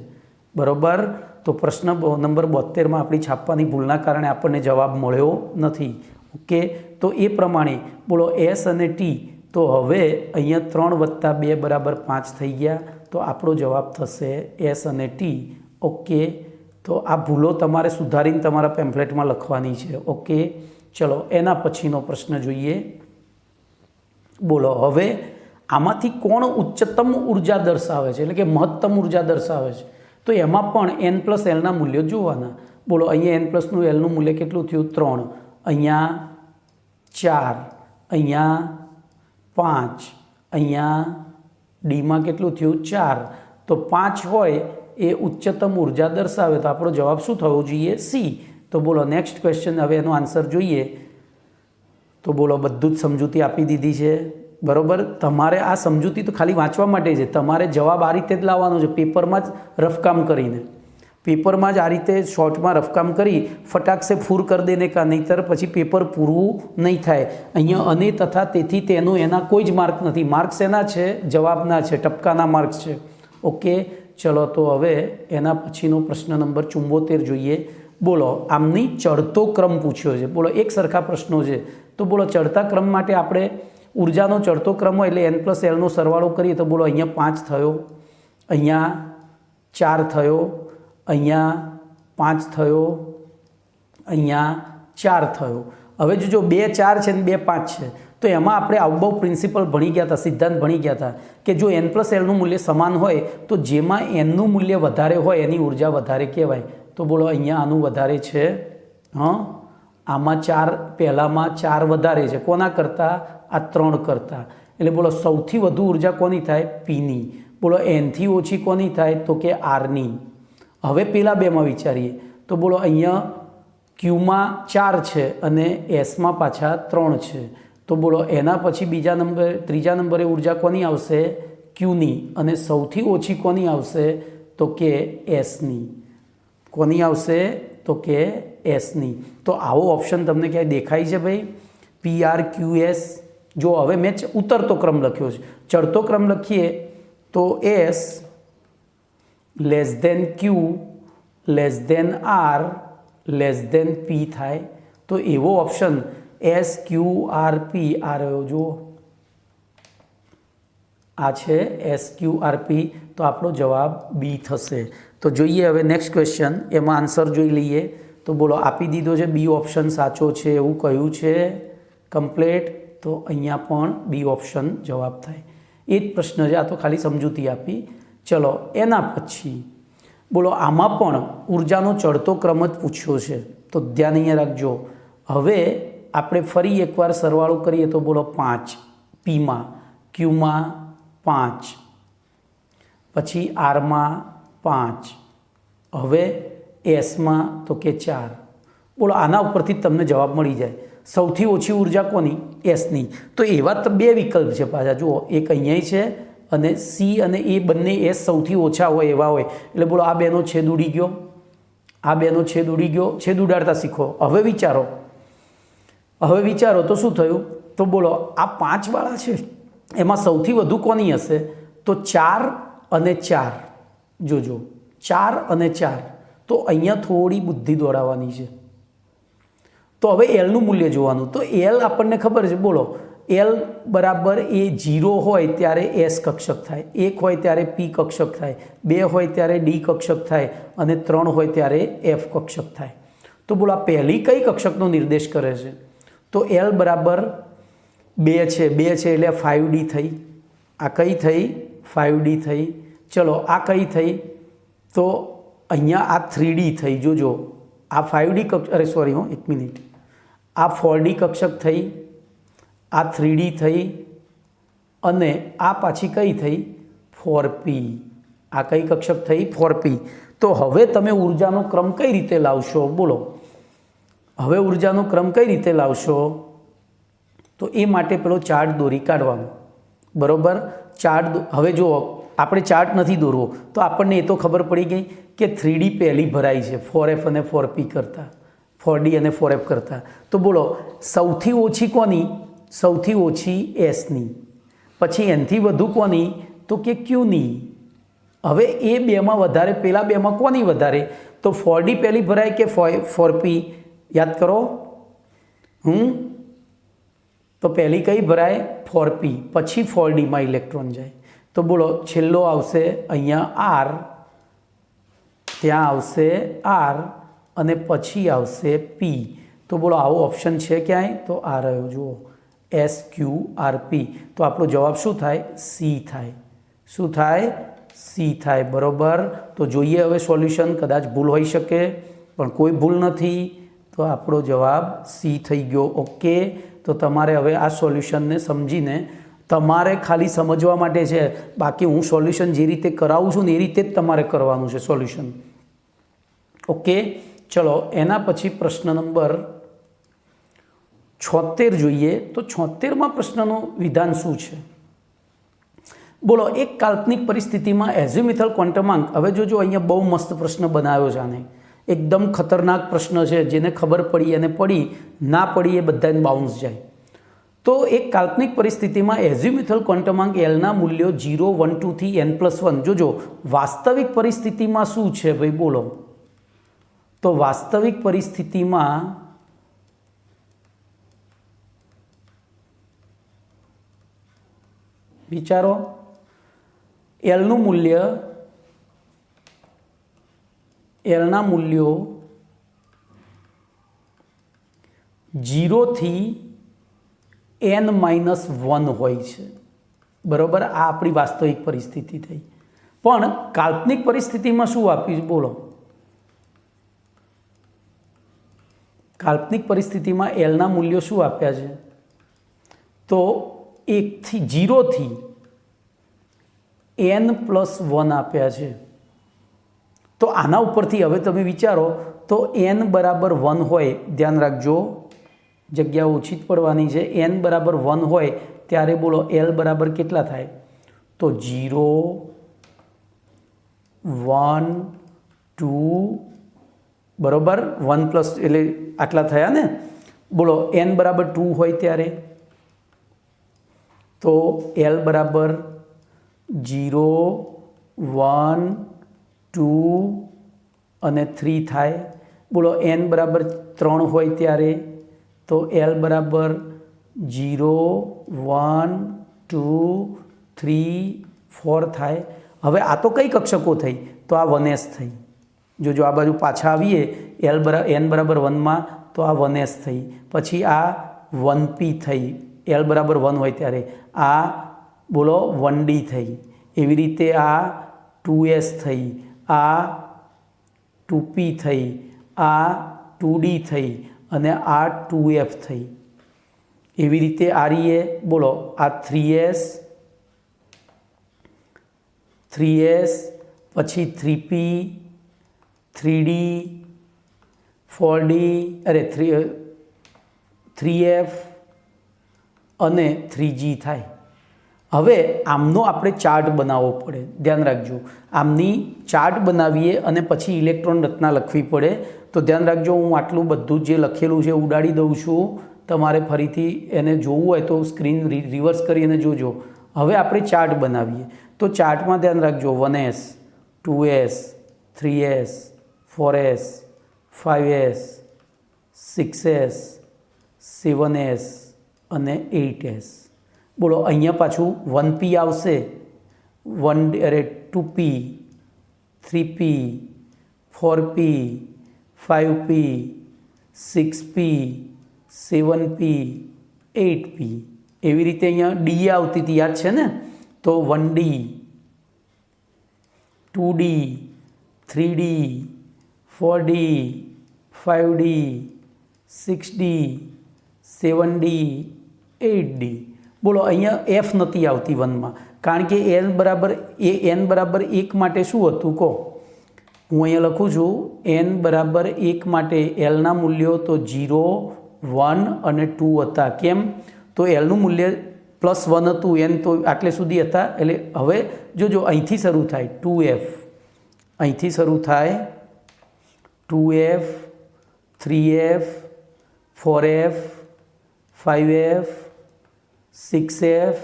બરાબર. તો પ્રશ્ન નંબર 72માં આપણી છાપવાની ભૂલના કારણે આપણને જવાબ મળ્યો નથી. ઓકે, તો એ પ્રમાણે બોલો એસ અને ટી, તો હવે અહીંયા 3 + 2 બરાબર 5 થઈ ગયા. તો આપણો જવાબ થશે એસ અને ટી. ઓકે, તો આ ભૂલો તમારે સુધારીને તમારા પેમ્ફલેટમાં લખવાની છે. ઓકે, ચલો એના પછીનો પ્રશ્ન જોઈએ. બોલો હવે આમાંથી કોણ ઉચ્ચતમ ઉર્જા દર્શાવે છે, એટલે કે મહત્તમ ઉર્જા દર્શાવે છે? તો એમાં પણ n+l ના મૂલ્યો જોવાના. બોલો અહીંયા n+નું lનું મૂલ્ય કેટલું થયું? 3, અહીંયા 4, અહીંયા 5, અહીંયા ડીમાં કેટલું થયું? 4. તો 5 હોય એ ઉચ્ચતમ ઉર્જા દર્શાવે, તો આપણો જવાબ શું થવો જોઈએ? સી. તો બોલો નેક્સ્ટ ક્વેશ્ચન, હવે એનો આન્સર જોઈએ. તો બોલો બધું જ સમજૂતી આપી દીધી છે બરાબર. તમારે આ સમજૂતી તો ખાલી વાંચવા માટે છે, તમારે જવાબ આ રીતે જ લાવવાનો છે, પેપરમાં જ રફકામ કરીને. પેપરમાં જ આ રીતે શોર્ટમાં રફકામ કરી ફટાક સે ફૂર કરી દેને કા, નહીંતર પછી પેપર પૂરું નહીં થાય. અહીંયા અને તથા તેથી તેનું એના કોઈ જ માર્ક નથી. માર્ક્સ એના છે? જવાબના છે, ટપકાના માર્ક્સ છે. ઓકે, ચલો તો હવે એના પછીનો પ્રશ્ન નંબર 74 જોઈએ. બોલો આમની ચડતો ક્રમ પૂછ્યો છે. બોલો એક સરખા પ્રશ્નો છે. તો બોલો ચડતા ક્રમ માટે આપણે ઉર્જાનો ચડતો ક્રમ હોય એટલે n+lનો સરવાળો કરીએ તો બોલો અહીંયા 5 થયો, અહીંયા 4 થયો, અહીંયા 5 થયો, અહીંયા 4 થયો. હવે જો 2 4 છે ને 2 5 છે, તો એમાં આપણે આઉટબાઉ પ્રિન્સિપલ ભણી ગયા હતા, સિદ્ધાંત ભણી ગયા હતા કે જો n+lનું મૂલ્ય સમાન હોય તો જેમાં nનું મૂલ્ય વધારે હોય એની ઉર્જા વધારે કહેવાય. તો બોલો અહીંયા આનું વધારે છે. આમાં 4, પહેલામાં 4 વધારે છે કોના કરતાં? આ 3 કરતાં. એટલે બોલો સૌથી વધુ ઉર્જા કોની થાય? પીની. બોલો nથી ઓછી કોની થાય? તો કે આરની. હવે પેલા બેમાં વિચારીએ તો બોલો અહીંયા ક્યુમાં 4 છે અને એસમાં પાછા 3 છે. તો બોલો એના પછી ત્રીજા નંબરે ઉર્જા કોની આવશે? ક્યુની. અને સૌથી ઓછી કોની આવશે? તો કે એસની. કોની આવશે? તો કે એસની. તો આવો ઓપ્શન તમને ક્યાંય દેખાય છે ભાઈ? PRQS. જો હવે મેં ઉતરતો ક્રમ લખ્યો છે, ચડતો ક્રમ લખીએ તો S Q R P થાય. તો એવો ઓપ્શન SQRP આ રહ્યો, જુઓ આ છે SQRP. તો આપણો જવાબ બી થશે. તો જોઈએ હવે નેક્સ્ટ ક્વેશ્ચન, એમાં આન્સર જોઈ લઈએ. તો બોલો આપી દીધો છે બી ઓપ્શન સાચો છે એવું કહ્યું છે કમ્પ્લેટ. તો અહીંયા પણ બી ઓપ્શન જવાબ થાય. એ જ પ્રશ્ન છે, આ તો ખાલી સમજૂતી આપી. ચલો એના પછી બોલો આમાં પણ ઉર્જાનો ચડતો ક્રમ જ પૂછ્યો છે. તો ધ્યાન અહીંયા રાખજો. હવે આપણે ફરી એકવાર સરવાળો કરીએ તો બોલો 5 પીમાં, ક્યુમાં 5, પછી આરમાં 5, હવે એસમાં તો કે 4. બોલો આના ઉપરથી જ તમને જવાબ મળી જાય. સૌથી ઓછી ઉર્જા કોની? એસની. તો એવા તો 2 વિકલ્પ છે પાછા, જુઓ એક અહીંયા છે અને સી અને એ બંને એસ સૌથી ઓછા હોય એવા હોય. એટલે બોલો આ બેનો છેદ ઉડી ગયો, આ બેનો છેદ ઉડી ગયો. છેદ ઉડાડતા શીખો. હવે વિચારો તો શું થયું? તો બોલો આ 5 વાળા છે એમાં સૌથી વધુ કોની હશે? તો 4 અને 4. જોજો 4 અને 4. તો અહીંયા થોડી બુદ્ધિ દોડાવવાની છે. તો હવે એલનું મૂલ્ય જોવાનું. તો એલ આપણને ખબર છે. બોલો એલ બરાબર એ 0 હોય ત્યારે એસ કક્ષક થાય, 1 હોય ત્યારે પી કક્ષક થાય, 2 હોય ત્યારે ડી કક્ષક થાય અને 3 હોય ત્યારે એફ કક્ષક થાય. તો બોલો આ પહેલી કઈ કક્ષકનો નિર્દેશ કરે છે? તો એલ બરાબર 2 છે, 2 છે એટલે 5D થઈ. આ કઈ થઈ? 5D થઈ. ચલો આ કઈ થઈ? તો અહીંયા આ 3D થઈ. જોજો આ 5D કક્ષક, અરે સોરી હો, 1 મિનિટ, આ 4D કક્ષક થઈ, આ 3D થઈ, અને આ પાછી કઈ થઈ 4P, આ કઈ કક્ષક થઈ 4P. તો હવે તમે ઉર્જાનો ક્રમ કઈ રીતે લાવશો બોલો? હવે ઉર્જાનો ક્રમ કઈ રીતે લાવશો? તો એ માટે પેલો ચાર્ટ દોરી કાઢવાનો, બરોબર? ચાર્ટ હવે જો આપણે ચાર્ટ નથી દોરવો તો આપણને એ તો ખબર પડી ગઈ કે 3D પહેલી ભરાઈ છે 4F અને 4P કરતાં, 4D અને 4F કરતાં. તો બોલો સૌથી ઓછી કોની? સૌથી ઓછી Sની. પછી એનથી વધુ કોની? તો કે Qની. હવે એ બેમાં વધારે, પેલા બેમાં કોની વધારે? તો 4D પહેલી ભરાય કે 4P? યાદ કરો. તો પહેલી કઈ ભરાય? 4P. પછી 4Dમાં ઇલેક્ટ્રોન જાય. તો બોલો છેલ્લો આવશે અહીંયા R, ત્યાં આવશે R, અને પછી આવશે P. તો બોલો આવો ઓપ્શન છે ક્યાંય? તો આ રહ્યો જુઓ, SQRP. તો આપણો જવાબ શું થાય? C થાય. શું થાય? C થાય. બરોબર. તો જોઈએ હવે સોલ્યુશન. કદાચ ભૂલ હોઈ શકે પણ કોઈ ભૂલ નથી. તો આપણો જવાબ C થઈ ગયો. ઓકે. તો તમારે હવે આ સોલ્યુશનને સમજીને તમારે ખાલી સમજવા માટે છે, બાકી હું સોલ્યુશન જે રીતે કરાવું છું ને એ રીતે જ તમારે કરવાનું છે સોલ્યુશન. ઓકે. ચલો એના પછી પ્રશ્ન નંબર 76 જોઈએ. તો 76માં પ્રશ્નનું વિધાન શું છે? બોલો એક કાલ્પનિક પરિસ્થિતિમાં એઝિમ્યુથલ ક્વોન્ટમાંક. હવે જોજો અહીંયા બહુ મસ્ત પ્રશ્ન બનાવ્યો છે. આને એકદમ ખતરનાક પ્રશ્ન છે, જેને ખબર પડી અને પડી, ના પડી એ બધાને બાઉન્સ જાય. તો એક કાલ્પનિક પરિસ્થિતિમાં એઝિમ્યુથલ ક્વોન્ટમાંક Lના મૂલ્યો 0, 1, 2 થી n+1. જોજો વાસ્તવિક પરિસ્થિતિમાં શું છે ભાઈ બોલો? તો વાસ્તવિક પરિસ્થિતિમાં વિચારો, Lનું મૂલ્ય, Lના મૂલ્યો 0 થી n-1 હોય છે. બરાબર. આ આપણી વાસ્તવિક પરિસ્થિતિ થઈ. પણ કાલ્પનિક પરિસ્થિતિમાં શું આપ્યું બોલો? કાલ્પનિક પરિસ્થિતિમાં Lના મૂલ્યો શું આપ્યા છે? તો 0 થી n+1 આપ્યા છે. તો આના ઉપરથી હવે તમે વિચારો, તો n બરાબર 1 હોય, ધ્યાન રાખજો જગ્યા ઓછી જ પડવાની છે. n બરાબર 1 હોય ત્યારે બોલો L બરાબર કેટલા થાય? તો 0, 1, 2, બરાબર. 1 પ્લસ એટલે આટલા થયા ને. બોલો n બરાબર 2 હોય ત્યારે તો L બરાબર 0, 1, 2 અને 3 થાય. બોલો n બરાબર 3 હોય ત્યારે તો L બરાબર 0, 1, 2, 3, 4 થાય. હવે આ તો કઈ કક્ષકો થઈ? તો આ 1s થઈ. જો આ બાજુ પાછા આવીએ n બરાબર 1માં તો આ 1s થઈ. પછી આ 1p થઈ, L બરાબર 1 હોય ત્યારે. આ બોલો 1d થઈ. એવી રીતે આ 2s થઈ, આ 2p થઈ, આ 2d થઈ, અને આ 2f થઈ. એવી રીતે આ રીએ બોલો આ 3s, પછી 3p, 3d, 4d, અરે 3f અને 3g થાય. હવે આમનો આપણે ચાર્ટ બનાવવો પડે. ધ્યાન રાખજો, આમની ચાર્ટ બનાવીએ અને પછી ઇલેક્ટ્રોન રચના લખવી પડે. તો ધ્યાન રાખજો, હું આટલું બધું જે લખેલું છે ઉડાડી દઉં છું. તમારે ફરીથી એને જોવું હોય તો સ્ક્રીન રિવર્સ કરી અને જોજો. હવે આપણે ચાર્ટ બનાવીએ. તો ચાર્ટમાં ધ્યાન રાખજો 1s, 2s, 3s, 4s, 5s, 6s, 7s અને 8s. બોલો અહીંયા પાછું 1p આવશે, 2p, 3p, 4p, 5p, 6p, 7p, 8p. એવી રીતે અહીંયા ડી આવતી હતી, યાદ છે ને? તો 1d, 2d, 3d, 4d, 5D 6D 7D 8D। બોલો અહીંયા એફ નથી આવતી વનમાં, કારણ કે n બરાબર 1 માટે શું હતું કહો? હું અહીંયા લખું છું n બરાબર 1 માટે એલના મૂલ્યો તો 0 1 અને 2 હતા। કેમ? તો એલનું મૂલ્ય +1 હતું, n તો આટલે સુધી હતા। એટલે હવે જોજો અહીંથી શરૂ થાય 2f, અહીંથી શરૂ થાય 2f 3f 4f 5f 6f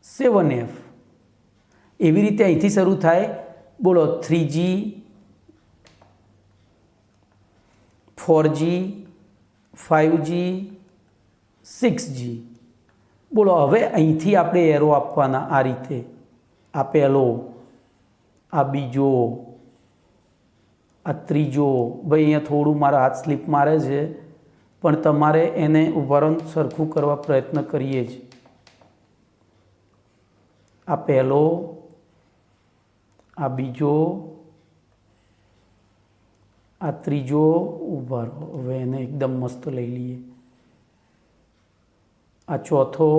7f, એવી રીતે અહીંથી શરૂ થાય। બોલો 3G 4G 5G 6G। બોલો હવે અહીંથી આપણે એરો આપવાના આ રીતે, આ પહેલો, આ બીજો, આ ત્રીજો। ભાઈ અહીંયા થોડું મારા હાથ સ્લીપ મારે છે, પણ તમારે એને ઉભારણ સરખું કરવા પ્રયત્ન કરીએ જ। આ પહેલો, આ બીજો, આ ત્રીજો, ઉભા રહો, હવે એને એકદમ મસ્ત લઈ લઈએ। આ ચોથો,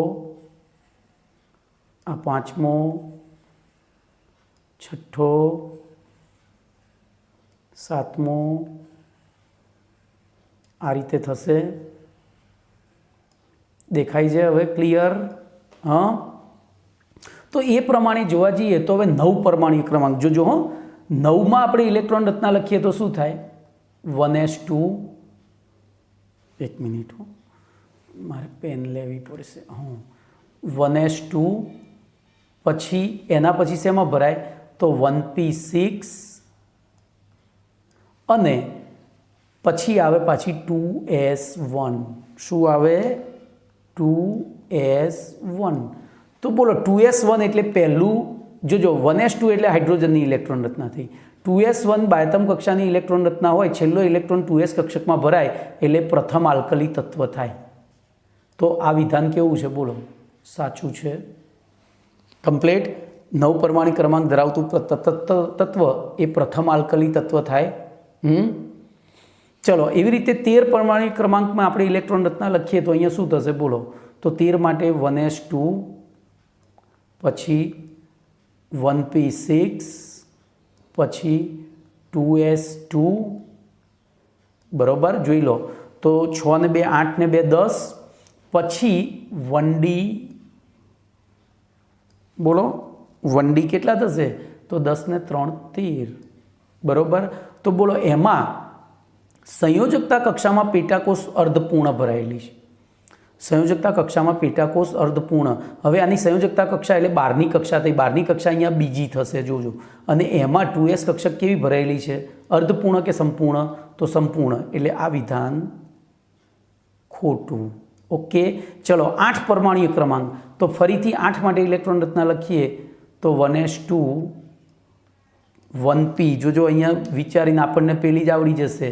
આ પાંચમો, છઠ્ઠો, સાતમો, આ રીતે થશે। દેખાય છે હવે ક્લિયર? હા, તો એ પ્રમાણે જોવા જઈએ તો હવે 9 પરમાણુ ક્રમાંક જોજો। હો, 9માં આપણે ઇલેક્ટ્રોન રચના લખીએ તો શું થાય? 1s2, એક મિનિટ હો, મારે પેન લેવી પડશે। હા, 1s2, પછી એના પછી શેમાં ભરાય? તો 1p6, અને પછી આવે પાછી 2s1। શું આવે? 2s1। તો બોલો 2s1 એટલે પહેલું, જોજો 1s2 એટલે હાઇડ્રોજનની ઇલેક્ટ્રોન રચના થઈ। 2s1 બાયતમ કક્ષાની ઇલેક્ટ્રોન રચના હોય, છેલ્લો ઇલેક્ટ્રોન 2s કક્ષકમાં ભરાય એટલે પ્રથમ આલ્કલી તત્વ થાય। તો આ વિધાન કેવું છે? બોલો સાચું છે? કમ્પ્લીટ। 9 પરમાણુ ક્રમાંક ધરાવતું તત્વ એ પ્રથમ આલ્કલી તત્વ થાય। ચલો, એવી રીતે 13 પરમાણુ ક્રમાંકમાં આપણે ઇલેક્ટ્રોન રચના લખીએ તો અહીંયા શું થશે? બોલો, તો 13 માટે 1s2, પછી 1p6, પછી 2s2, બરાબર? જોઈ લો તો 6 ને 2 8 ને 2 10, પછી 1d, બોલો 1d કેટલા થશે? તો 10 ને 3 13, બરાબર? તો બોલો એમાં સંયોજકતા કક્ષામાં પેટાકોષ અર્ધપૂર્ણ ભરાયેલી છે। સંયોજકતા કક્ષામાં પેટાકોષ અર્ધપૂર્ણ, હવે આની સંયોજકતા કક્ષા એટલે 12ની કક્ષા થઈ। 12ની કક્ષા અહીંયા બીજી થશે, જોજો। અને એમાં 2s કક્ષક કેવી ભરાયેલી છે? અર્ધપૂર્ણ કે સંપૂર્ણ? તો સંપૂર્ણ, એટલે આ વિધાન ખોટું। ઓકે, ચલો 8 પરમાણુ ક્રમાંક, તો ફરીથી 8 માટે ઇલેક્ટ્રોન રચના લખીએ તો 1s2, 1p, જોજો અહીંયા વિચારીને આપણને પેલી જ આવડી જશે,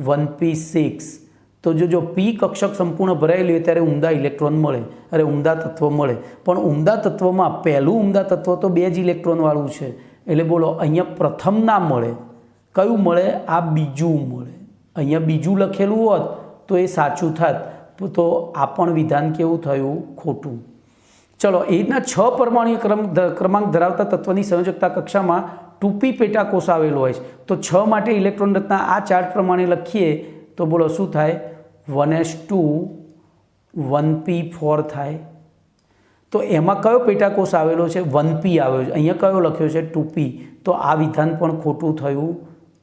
1p6। તો જોજો p કક્ષક સંપૂર્ણ ભરાયેલું હોય ત્યારે ઉમદા ઇલેક્ટ્રોન મળે, અરે ઉમદા તત્વ મળે, પણ ઉમદા તત્વમાં પહેલું ઉમદા તત્વ તો 2 જ ઇલેક્ટ્રોનવાળું છે। એટલે બોલો અહીંયા પ્રથમ ના મળે, કયું મળે? આ બીજું મળે। અહીંયા બીજું લખેલું હોત તો એ સાચું થાત, તો આ પણ વિધાન કેવું થયું? ખોટું। ચલો, એના 6 પરમાણુ ક્રમાંક ધરાવતા તત્વની સંયોજકતા કક્ષામાં 2p પેટાકોષ આવેલો હોય છે। તો 6 માટે ઇલેક્ટ્રોન રચના આ ચાર્ટ પ્રમાણે લખીએ તો બોલો શું થાય? 1s2, 1p4 થાય। તો એમાં કયો પેટાકોષ આવેલો છે? 1p આવ્યો છે। અહીંયા કયો લખ્યો છે? 2p। તો આ વિધાન પણ ખોટું થયું।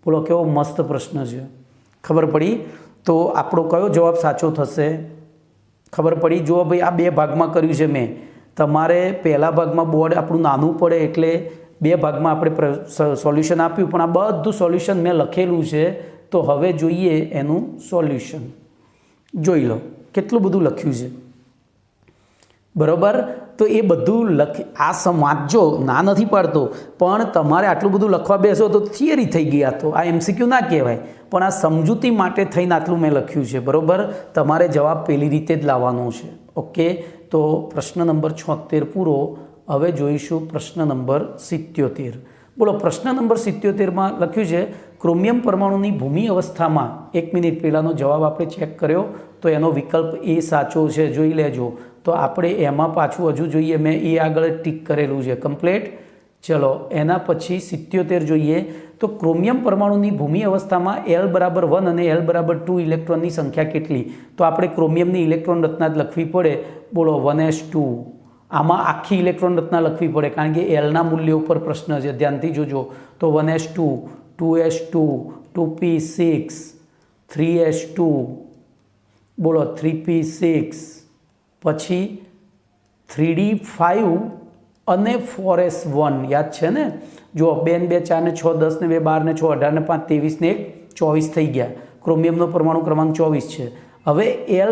બોલો કેવો મસ્ત પ્રશ્ન છે, ખબર પડી? તો આપણો કયો જવાબ સાચો થશે? ખબર પડી? જો ભાઈ આ 2 ભાગમાં કર્યું છે મેં, તમારે પહેલા ભાગમાં બોર્ડ આપણું નાનું પડે એટલે 2 ભાગમાં આપણે સોલ્યુશન આપ્યું, પણ આ બધું સોલ્યુશન મેં લખેલું છે। તો હવે જોઈએ એનું સોલ્યુશન। જોઈ લો કેટલું બધું લખ્યું છે, બરાબર? તો એ બધું આ વાંચજો, ના નથી પાડતો, પણ તમારે આટલું બધું લખવા બેસો તો થિયરી થઈ ગયા, તો આ એમસીક્યુ ના કહેવાય, પણ આ સમજૂતી માટે થઈને આટલું મેં લખ્યું છે, બરાબર? તમારે જવાબ પેલી રીતે જ લાવવાનો છે। ઓકે, તો પ્રશ્ન નંબર 76 પૂરો। હવે જોઈશું પ્રશ્ન નંબર 77। બોલો પ્રશ્ન નંબર 77માં લખ્યું છે, ક્રોમિયમ પરમાણુની ભૂમિ અવસ્થામાં 1 મિનિટ પહેલાંનો જવાબ આપણે ચેક કર્યો તો એનો વિકલ્પ એ સાચો છે, જોઈ લેજો. તો આપણે એમાં પાછું હજુ જોઈએ, મેં એ આગળ ટીક કરેલું છે કમ્પ્લીટ. ચલો એના પછી 77 જોઈએ. તો ક્રોમિયમ પરમાણુની ભૂમિ અવસ્થામાં L બરાબર 1 અને L બરાબર 2 ઇલેક્ટ્રોનની સંખ્યા કેટલી? તો આપણે ક્રોમિયમની ઇલેક્ટ્રોન રચના જ લખવી પડે. બોલો 1s2. આમાં આખી ઇલેક્ટ્રોન રચના લખવી પડે કારણ કે Lના મૂલ્ય ઉપર પ્રશ્ન છે, ધ્યાનથી જોજો. તો 1s2, 2s2, 2p6, 3s2, બોલો 3p6, પછી 3d5 અને 4s1. યાદ છે ને? જો 2 ને 2 4 ને 6 10 ને 2 12 ને 6 18 ને 5 23 ને 1 24 થઈ ગયા. ક્રોમિયમનો પરમાણુ ક્રમાંક 24 છે. હવે L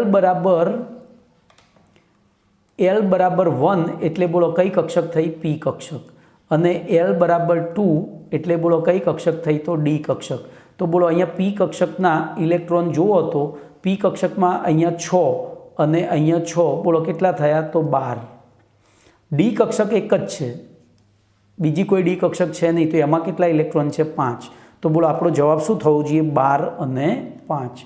બરાબર 1 એટલે બોલો કઈ કક્ષક થઈ? P કક્ષક. અને L બરાબર 2 એટલે બોલો કઈ કક્ષક થઈ? તો D કક્ષક. તો બોલો અહીંયા P કક્ષકના ઇલેક્ટ્રોન જુઓ તો P કક્ષકમાં અહીંયા 6 અને અહીંયા 6, બોલો કેટલા થયા? તો 12. D કક્ષક એક જ છે, બીજી કોઈ D કક્ષક છે નહીં, તો એમાં કેટલા ઇલેક્ટ્રોન છે? 5. તો બોલો આપણો જવાબ શું થવો જોઈએ? 12 અને 5.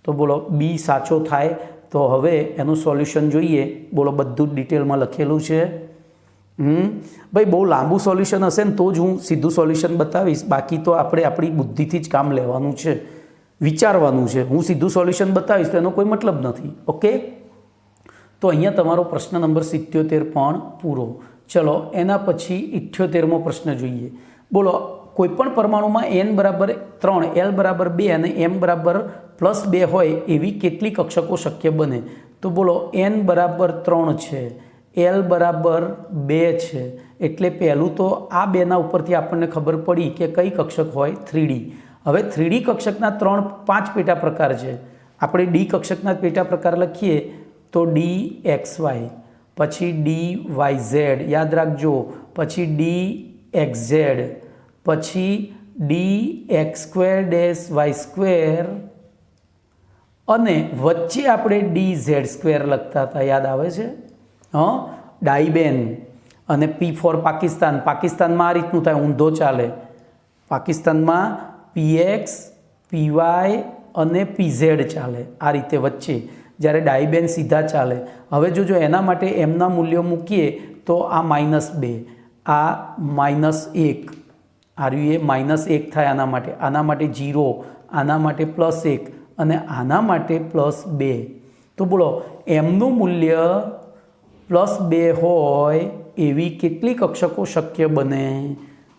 તો બોલો B સાચો થાય. તો હવે એનું સોલ્યુશન જોઈએ. બોલો બધું જ ડિટેલમાં લખેલું છે. ભાઈ બહુ લાંબુ સોલ્યુશન હશે ને તો જ હું સીધું સોલ્યુશન બતાવીશ, બાકી તો આપણે આપણી બુદ્ધિથી જ કામ લેવાનું છે, વિચારવાનું છે. હું સીધું સોલ્યુશન બતાવીશ તો એનો કોઈ મતલબ નથી. ઓકે, તો અહીંયા તમારો પ્રશ્ન નંબર 77 પણ પૂરો. ચલો એના પછી 78મો પ્રશ્ન જોઈએ. બોલો કોઈપણ પરમાણુમાં n બરાબર 3, L બરાબર 2 અને m બરાબર +2 હોય એવી કેટલી કક્ષકો શક્ય બને? તો બોલો n બરાબર 3 છે, L બરાબર 2 છે, એટલે પહેલું તો આ બેના ઉપરથી આપણને ખબર પડી કે કઈ કક્ષક હોય? 3D. હવે 3D કક્ષકના 5 પેટા પ્રકાર છે. આપણે D કક્ષકના પેટા પ્રકાર લખીએ તો DXY, પછી DYZ, યાદ રાખજો, પછી DXZ, પછી DX2-Y2 અને વચ્ચે આપણે DZ2 લખતા હતા, યાદ આવે છે? ડાઈબેન. અને P ફોર પાકિસ્તાન. પાકિસ્તાનમાં આ રીતનું થાય, ઊંધો ચાલે. પાકિસ્તાનમાં PX, PY અને PZ ચાલે, આ રીતે વચ્ચે, જ્યારે ડાઈબેન સીધા ચાલે. હવે જો એના માટે એમના મૂલ્યો મૂકીએ તો આ -2, આ -1, આર્યુ એ -1 થાય આના માટે 0, આના માટે +1 અને આના માટે +2. તો બોલો એમનું મૂલ્ય +2 હોય એવી કેટલી કક્ષકો શક્ય બને?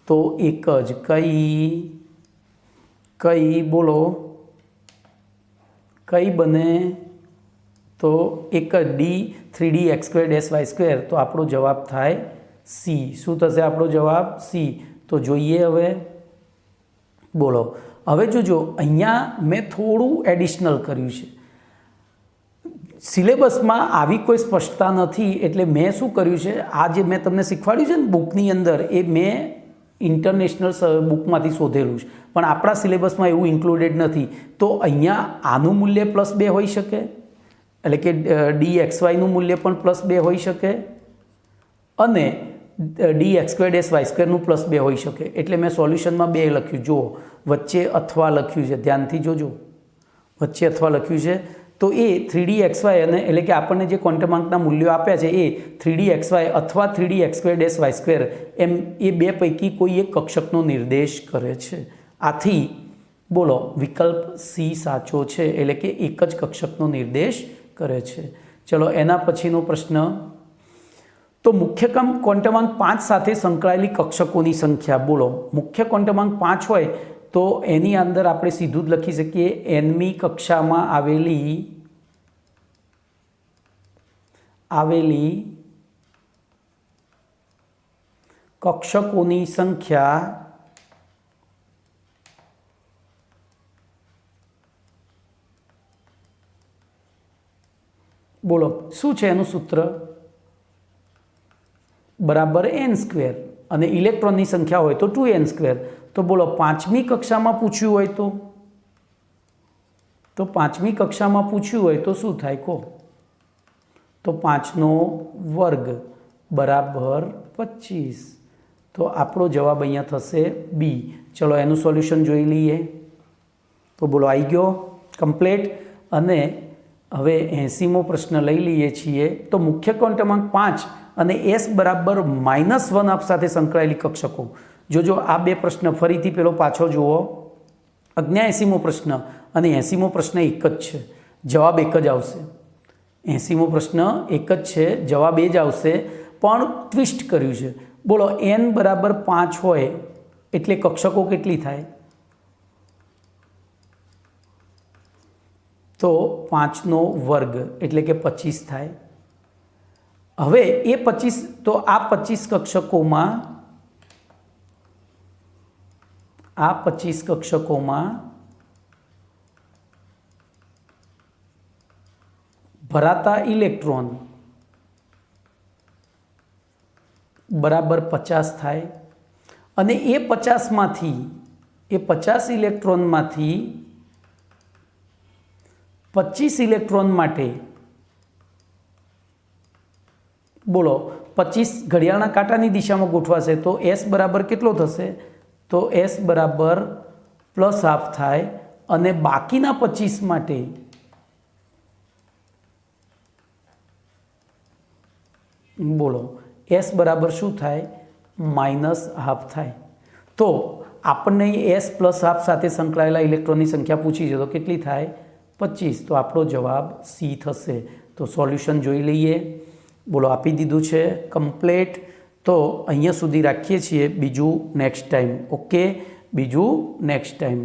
તો એક જ. કઈ બોલો કઈ બને? તો એક જ, D3DX2-Y2. તો આપણો જવાબ થાય C. શું થશે આપણો જવાબ? C. તો જોઈએ હવે. બોલો હવે જોજો, અહીંયા મેં થોડું એડિશનલ કર્યું છે. સિલેબસમાં આવી કોઈ સ્પષ્ટતા નથી, એટલે મેં શું કર્યું છે, આ જે મેં તમને શીખવાડ્યું છે ને બુકની અંદર, એ મેં ઇન્ટરનેશનલ બુકમાંથી શોધેલું છે, પણ આપણા સિલેબસમાં એવું ઇન્ક્લુડેડ નથી. તો અહીંયા આનું મૂલ્ય +2 હોઈ શકે, એટલે કે DXYનું મૂલ્ય પણ +2 હોઈ શકે અને DX2-Y2નું +2 હોઈ શકે. એટલે મેં સોલ્યુશનમાં 2 લખ્યું. જુઓ વચ્ચે અથવા લખ્યું છે, ધ્યાનથી જોજો, વચ્ચે અથવા લખ્યું છે. તો એ 3DXY અને એટલે કે આપણને જે ક્વોન્ટમાંકના મૂલ્યો આપ્યા છે એ 3DXY અથવા 3DX2-Y2 એમ એ બે પૈકી કોઈ એક કક્ષકનો નિર્દેશ કરે છે. આથી બોલો વિકલ્પ C સાચો છે, એટલે કે એક જ કક્ષકનો નિર્દેશ કરે છે. ચલો એના પછીનો પ્રશ્ન. તો મુખ્ય ક્વોન્ટમાંક 5 સાથે સંકળાયેલી કક્ષકોની સંખ્યા. બોલો મુખ્ય ક્વોન્ટમાંક 5 હોય તો એની અંદર આપણે સીધું જ લખી શકીએ nમી કક્ષામાં આવેલી કક્ષકોની સંખ્યા બોલો શું છે એનું સૂત્ર? બરાબર n², અને ઇલેક્ટ્રોનની સંખ્યા હોય તો 2n². તો બોલો 5મી કક્ષામાં પૂછ્યું હોય તો 5મી કક્ષામાં પૂછ્યું હોય તો શું થાય કહો? તો 5 નો વર્ગ બરાબર 25. તો આપણો જવાબ અહીંયા થશે બી. ચલો એનું સોલ્યુશન જોઈ લઈએ. તો બોલો આવી ગયો કમ્પ્લીટ. અને હવે 80મો પ્રશ્ન લઈ લઈએ છીએ. તો મુખ્ય ક્વોન્ટમાંક 5 અને s બરાબર -1 સાથે સંકળાયેલી કક્ષકો. જોજો આ બે પ્રશ્ન ફરીથી પેલો પાછો જુઓ. 79મો પ્રશ્ન અને 80મો પ્રશ્ન એક જ છે, જવાબ એક જ આવશે. 80મો પ્રશ્ન એક જ છે, જવાબ એ જ આવશે, પણ ટ્વિસ્ટ કર્યું છે. બોલો n બરાબર 5 હોય એટલે કક્ષકો કેટલી થાય? તો 5નો વર્ગ એટલે કે 25 થાય. હવે એ 25 તો આ 25 કક્ષકોમાં ભરાતા ઇલેક્ટ્રોન બરાબર 50 થાય. અને એ 50 ઇલેક્ટ્રોનમાંથી 25 ઇલેક્ટ્રોન માટે બોલો 25 ઘડિયાળના કાંટાની દિશામાં ગોઠવાશે તો s બરાબર કેટલો થશે? તો s બરાબર +½ થાય. અને બાકીના 25 માટે બોલો s બરાબર શું થાય? -½ થાય. તો આપણને s +½ સાથે સંકળાયેલા ઇલેક્ટ્રોનની સંખ્યા પૂછી છે તો કેટલી થાય? 25. તો આપણો જવાબ સી થશે. તો સોલ્યુશન જોઈ લઈએ. બોલો આપી દીધું છે કમ્પ્લીટ. તો અહીંયા સુધી રાખીએ છીએ, બીજું નેક્સ્ટ ટાઈમ. ઓકે, બીજું નેક્સ્ટ ટાઈમ.